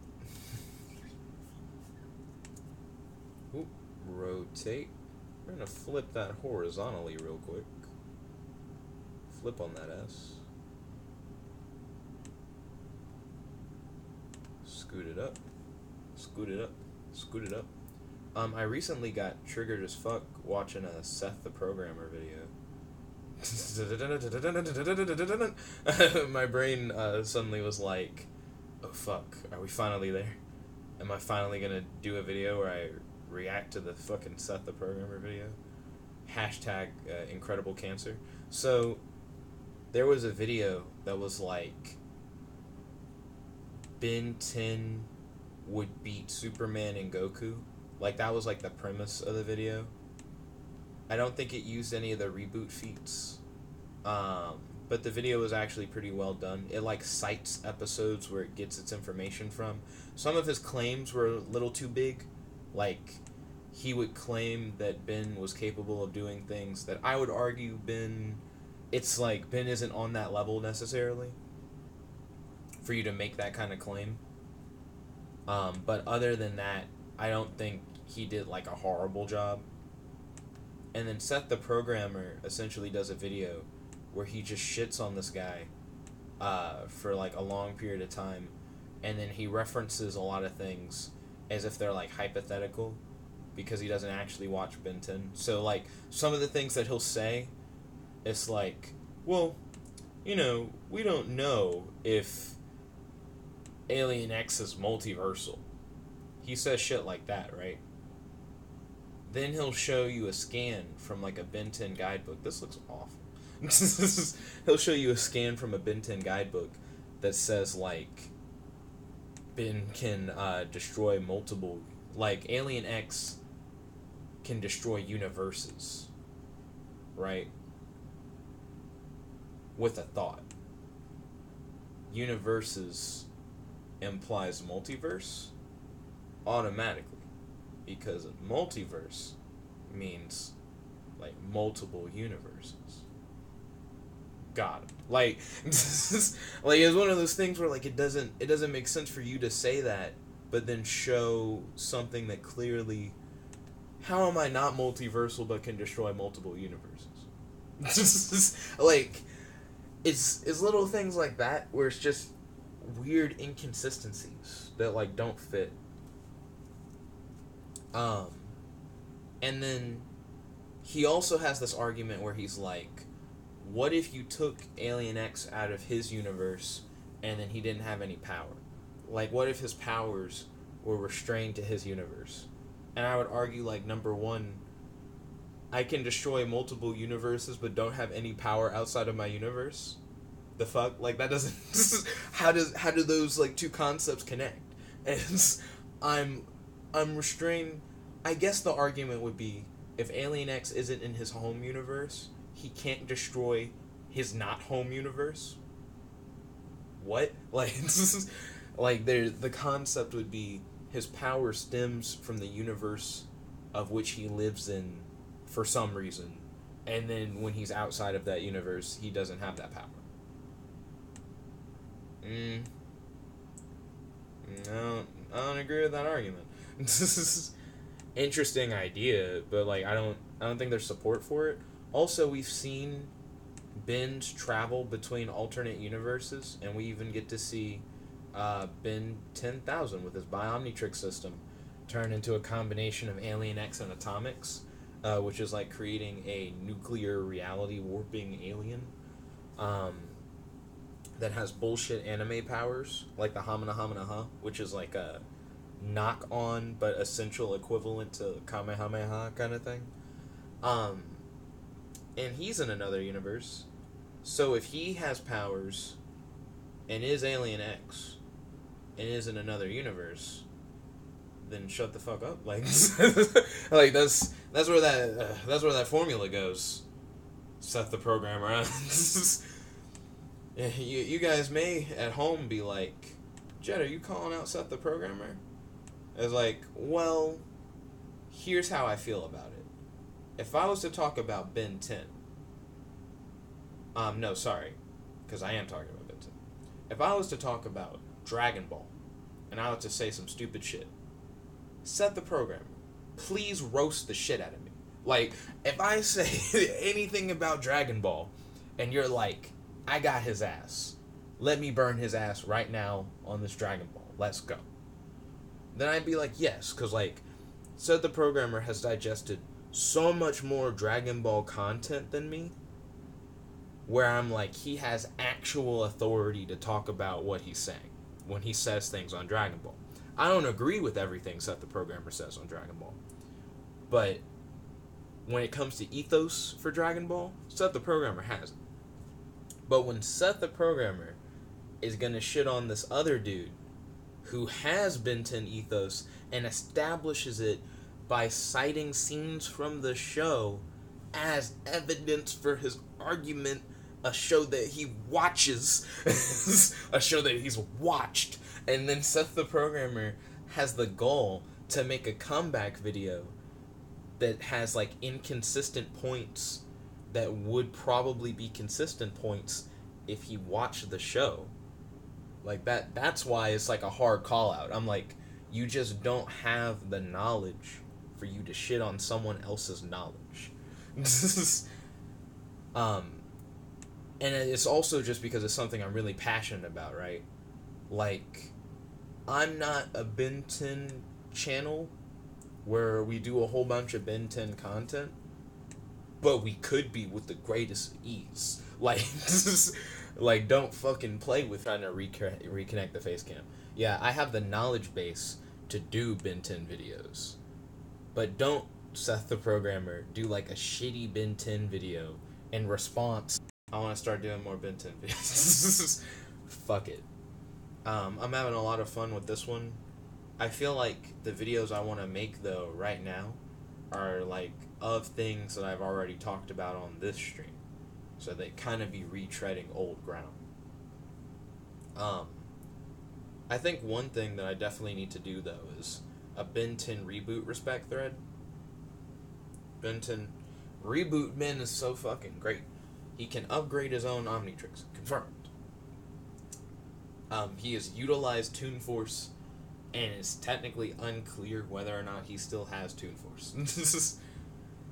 [SPEAKER 1] Oop, rotate. We're gonna flip that horizontally real quick. Flip on that S. Scoot it up. Scoot it up. Scoot it up. I recently got triggered as fuck watching a Seth the Programmer video. My brain suddenly was like, oh fuck, are we finally there? Am I finally gonna do a video where I react to the fucking Seth the Programmer video? Hashtag incredible cancer. So, there was a video that was like, Ben 10 would beat Superman and Goku. Like, that was like the premise of the video. I don't think it used any of the reboot feats. But the video was actually pretty well done. It like cites episodes where it gets its information from. Some of his claims were a little too big. Like, he would claim that Ben was capable of doing things that I would argue it's like Ben isn't on that level necessarily for you to make that kind of claim. But other than that, I don't think he did like a horrible job. And then Seth the Programmer essentially does a video where he just shits on this guy for like a long period of time, and then he references a lot of things as if they're like hypothetical because he doesn't actually watch Ben 10. So like some of the things that he'll say, it's like, well, you know, we don't know if Alien X is multiversal. He says shit like that, right? Then he'll show you a scan from like a Ben 10 guidebook. This looks awful. He'll show you a scan from a Ben 10 guidebook that says like Ben can destroy multiple, like Alien X can destroy universes, right? With a thought. Universes implies multiverse automatically, because a multiverse means like multiple universes. Got it. Like, like it's one of those things where like it doesn't make sense for you to say that, but then show something that clearly, how am I not multiversal but can destroy multiple universes? Like, it's little things like that where it's just weird inconsistencies that like don't fit. And then he also has this argument where he's like, what if you took Alien X out of his universe and then he didn't have any power? Like, what if his powers were restrained to his universe? And I would argue, like, number one, I can destroy multiple universes but don't have any power outside of my universe? The fuck? Like, that doesn't... how do those, like, two concepts connect? And I'm restrained... I guess the argument would be, if Alien X isn't in his home universe, he can't destroy his not home universe. What? Like, like the concept would be his power stems from the universe of which he lives in for some reason, and then when he's outside of that universe, he doesn't have that power. No, I don't agree with that argument. Interesting idea, but like I don't think there's support for it. Also, we've seen Ben's travel between alternate universes, and we even get to see Ben 10,000 with his Biomnitrix system turn into a combination of Alien X and Atomics, which is like creating a nuclear reality warping alien that has bullshit anime powers, like the Hamina Hamina Ha, which is like a knock-on but essential equivalent to Kamehameha kind of thing. And he's in another universe. So if he has powers and is Alien X and is in another universe, then shut the fuck up. Like, like that's where that formula goes. Seth the Programmer. You guys may at home be like, Jed, are you calling out Seth the Programmer? It's like, well, here's how I feel about it. If I was to talk about Ben 10, no, sorry, because I am talking about Ben 10. If I was to talk about Dragon Ball, and I was to say some stupid shit, Seth the Programmer, please roast the shit out of me. Like, if I say anything about Dragon Ball, and you're like, I got his ass, let me burn his ass right now on this Dragon Ball, let's go. Then I'd be like, yes, because, like, Seth the Programmer has digested so much more Dragon Ball content than me, where I'm like, he has actual authority to talk about what he's saying when he says things on Dragon Ball. I don't agree with everything Seth the Programmer says on Dragon Ball, but when it comes to ethos for Dragon Ball, Seth the Programmer has it. But when Seth the Programmer is gonna shit on this other dude who has Ben 10 ethos and establishes it by citing scenes from the show as evidence for his argument, a show that he watches, a show that he's watched, and then Seth the Programmer has the goal to make a comeback video that has like inconsistent points that would probably be consistent points if he watched the show. Like that's why it's like a hard call out. I'm like, you just don't have the knowledge for you to shit on someone else's knowledge. um and it's also just because it's something I'm really passionate about, right? Like, I'm not a Ben 10 channel where we do a whole bunch of Ben 10 content, but we could be with the greatest ease. Like, like, don't fucking play with trying to reconnect the face cam. Yeah, I have the knowledge base to do Ben 10 videos, but don't, Seth the programmer, do like a shitty Ben 10 video in response. I want to start doing more Ben 10 videos. Fuck it. I'm having a lot of fun with this one. I feel like the videos I want to make, though, right now are, like, of things that I've already talked about on this stream. So they kind of be retreading old ground. I think one thing that I definitely need to do, though, is a Ben 10 reboot respect thread. Ben 10 reboot Ben is so fucking great. He can upgrade his own Omnitrix. Confirmed. He has utilized Toon Force, and it's technically unclear whether or not he still has Toon Force.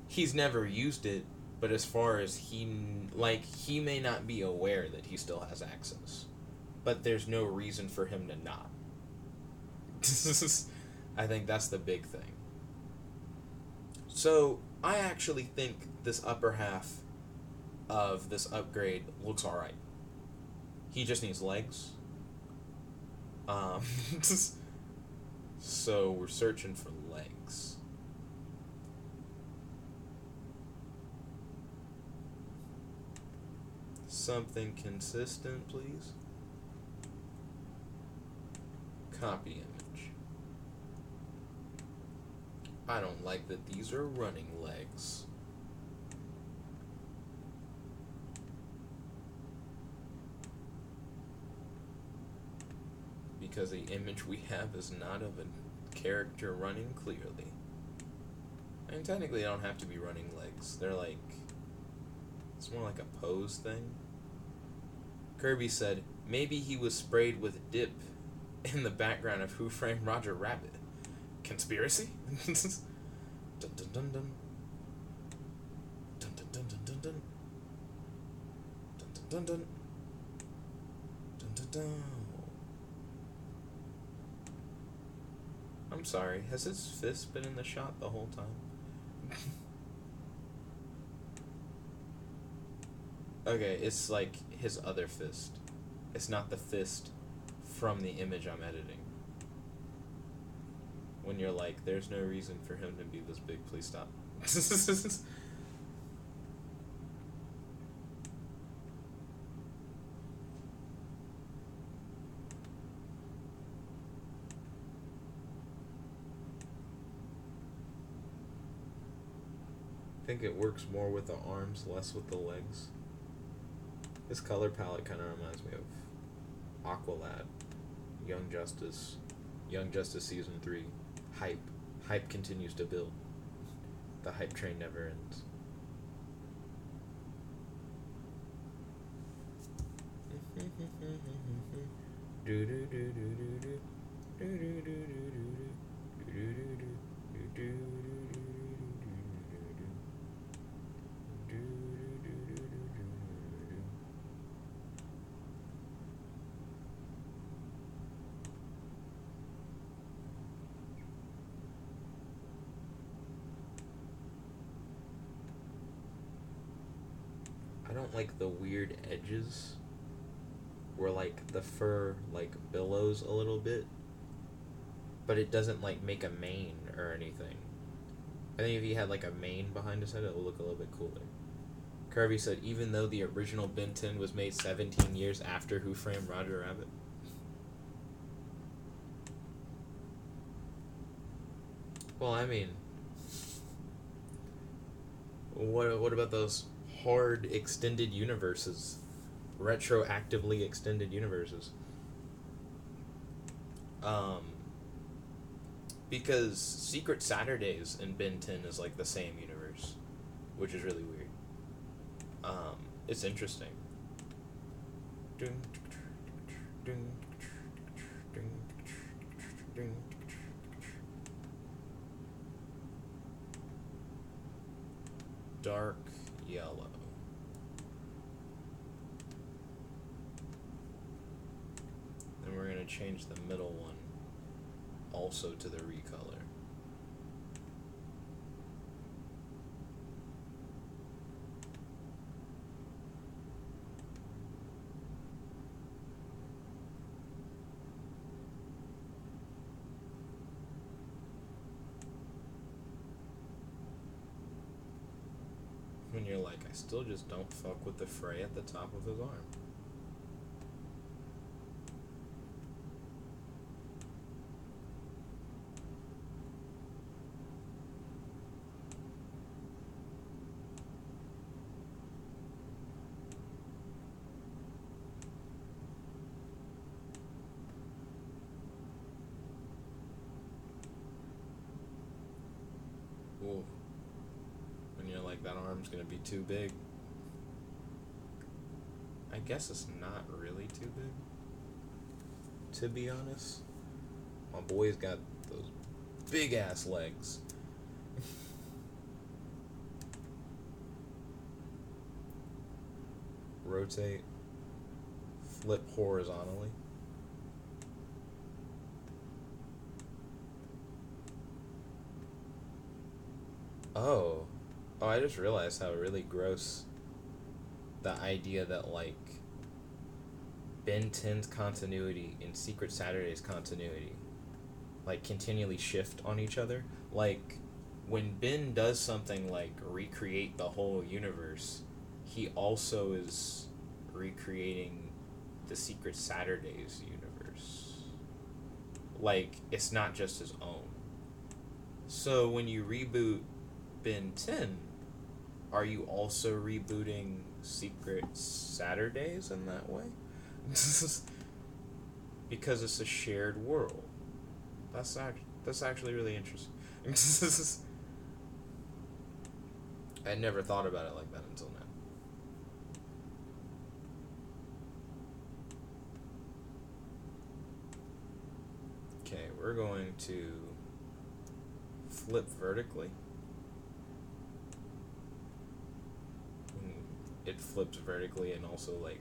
[SPEAKER 1] He's never used it, but as far as he may not be aware that he still has access. But there's no reason for him to not. I think that's the big thing. So, I actually think this upper half of this upgrade looks alright. He just needs legs. So we're searching for legs. Something consistent, please. Copy image. I don't like that these are running legs. Because the image we have is not of a character running clearly. And technically, they don't have to be running legs. They're like, it's more like a pose thing. Kirby said, maybe he was sprayed with dip in the background of Who Framed Roger Rabbit. Conspiracy? Dun dun dun dun. Dun dun dun dun dun dun. Dun dun dun dun. Dun dun dun. I'm sorry, has his fist been in the shot the whole time? Okay, it's like his other fist. It's not the fist from the image I'm editing. When you're like, there's no reason for him to be this big, please stop. I think it works more with the arms, less with the legs. This color palette kind of reminds me of Aqualad, Young Justice Season 3, Hype. Hype continues to build. The hype train never ends. I don't like the weird edges where like the fur like billows a little bit, but it doesn't like make a mane or anything. I think if he had like a mane behind his head, it would look a little bit cooler. Kirby said, even though the original Ben 10 was made 17 years after Who Framed Roger Rabbit. Well, I mean, what about those hard extended universes, retroactively extended universes? because Secret Saturdays in Ben 10 is like the same universe, which is really weird. It's interesting. Dark yellow. And we're going to change the middle one also to the recolor. When you're like, I still just don't fuck with the fray at the top of his arm. Ooh. When you're like, that arm's gonna be too big. I guess it's not really too big, to be honest. My boy's got those big ass legs. Rotate. Flip horizontally. Oh, I just realized how really gross the idea that, like, Ben 10's continuity and Secret Saturday's continuity, like, continually shift on each other. Like, when Ben does something like recreate the whole universe, he also is recreating the Secret Saturdays universe. Like, it's not just his own. So when you reboot Ben 10, are you also rebooting Secret Saturdays in that way? Because it's a shared world. That's actually really interesting. I never thought about it like that until now. Okay, we're going to flip vertically. It flips vertically and also, like,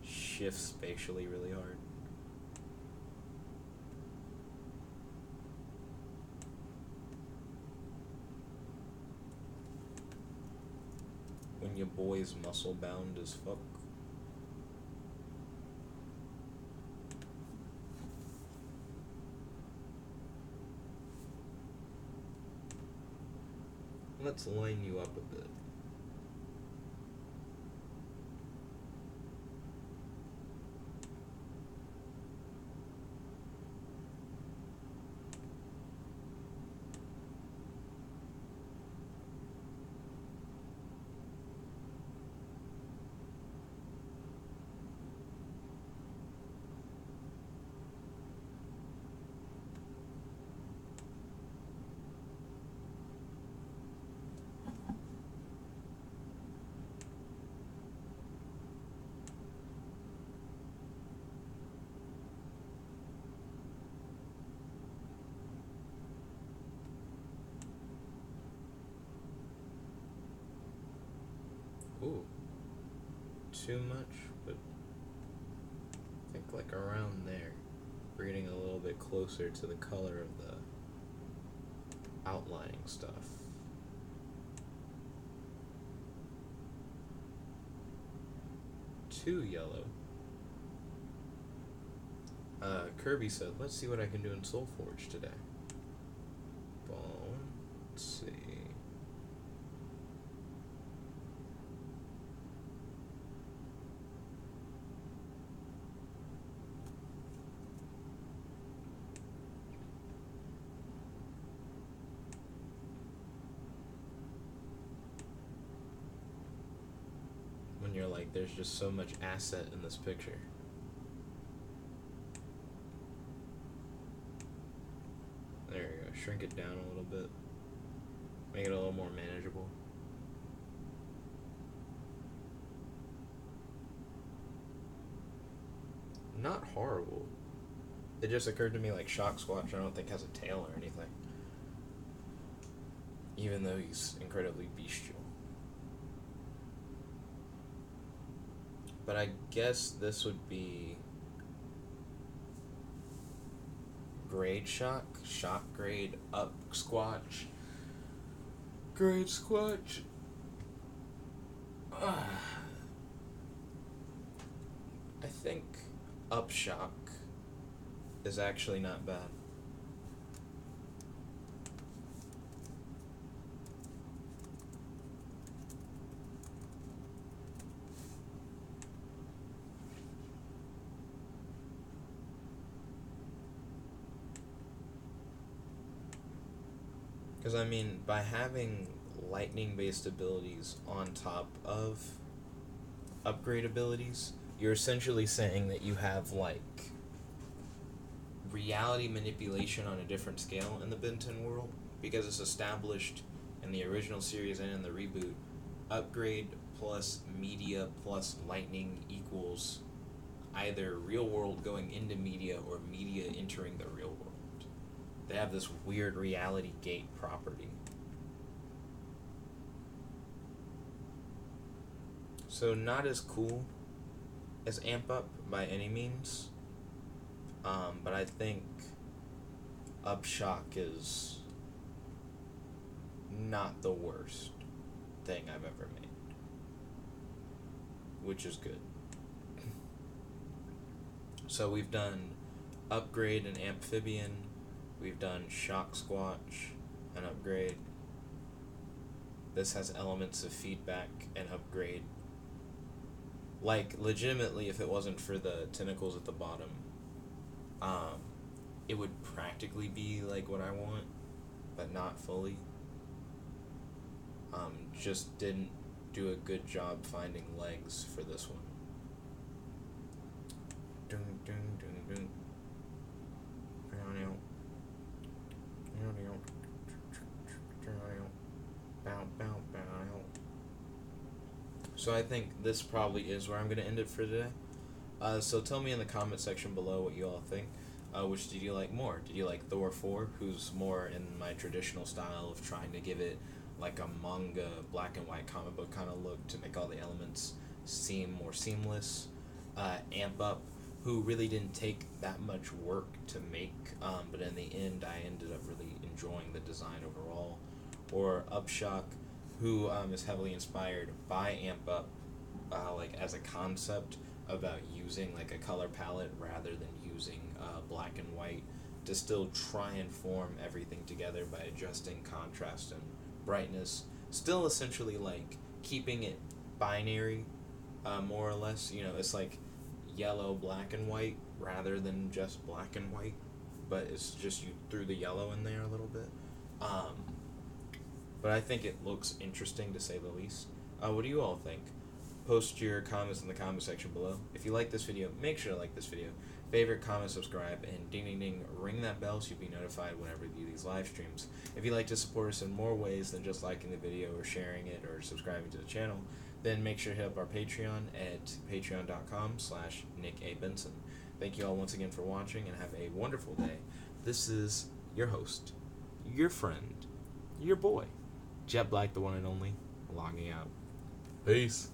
[SPEAKER 1] shifts spatially really hard. When your boy's muscle bound as fuck. Let's line you up a bit. Ooh, too much, but I think like around there. We're getting a little bit closer to the color of the outlining stuff. Too yellow. Kirby said, let's see what I can do in SoulForge today. Bone, let's see. When you're like, there's just so much asset in this picture. There you go, shrink it down a little bit. Make it a little more manageable. Not horrible. It just occurred to me like Shock Squatch I don't think has a tail or anything. Even though he's incredibly bestial. But I guess this would be grade shock, shock grade, up squatch, grade squatch. I think up shock is actually not bad. Because, I mean, by having lightning-based abilities on top of upgrade abilities, you're essentially saying that you have, like, reality manipulation on a different scale in the Ben 10 world, because it's established in the original series and in the reboot, upgrade plus media plus lightning equals either real world going into media or media entering the real world. They have this weird reality gate property. So not as cool as Amp Up by any means, but I think Upshock is not the worst thing I've ever made, which is good. So we've done Upgrade and Amphibian, we've done Shock Squatch and Upgrade. This has elements of feedback and upgrade. Like, legitimately, if it wasn't for the tentacles at the bottom, it would practically be like what I want, but not fully. Just didn't do a good job finding legs for this one. Dun, dun, dun, dun. So I think this probably is where I'm going to end it for today. So tell me in the comment section below what you all think. Which did you like more? Did you like Thor 4, who's more in my traditional style of trying to give it like a manga, black and white comic book kind of look to make all the elements seem more seamless? Amp Up, who really didn't take that much work to make, but in the end I ended up really enjoying the design overall. Or Upshock, who is heavily inspired by Amp Up, like as a concept about using like a color palette rather than using black and white to still try and form everything together by adjusting contrast and brightness, still essentially like keeping it binary, more or less. You know, it's like yellow, black and white rather than just black and white, but it's just you threw the yellow in there a little bit. But I think it looks interesting to say the least. What do you all think? Post your comments in the comment section below. If you like this video, make sure to like this video. Favorite, comment, subscribe, and ding ding ding, ring that bell so you'll be notified whenever we do these live streams. If you'd like to support us in more ways than just liking the video or sharing it or subscribing to the channel, then make sure to hit up our Patreon at patreon.com/Nickabenson. Thank you all once again for watching and have a wonderful day. This is your host, your friend, your boy, Jet Black, the one and only, logging out. Peace.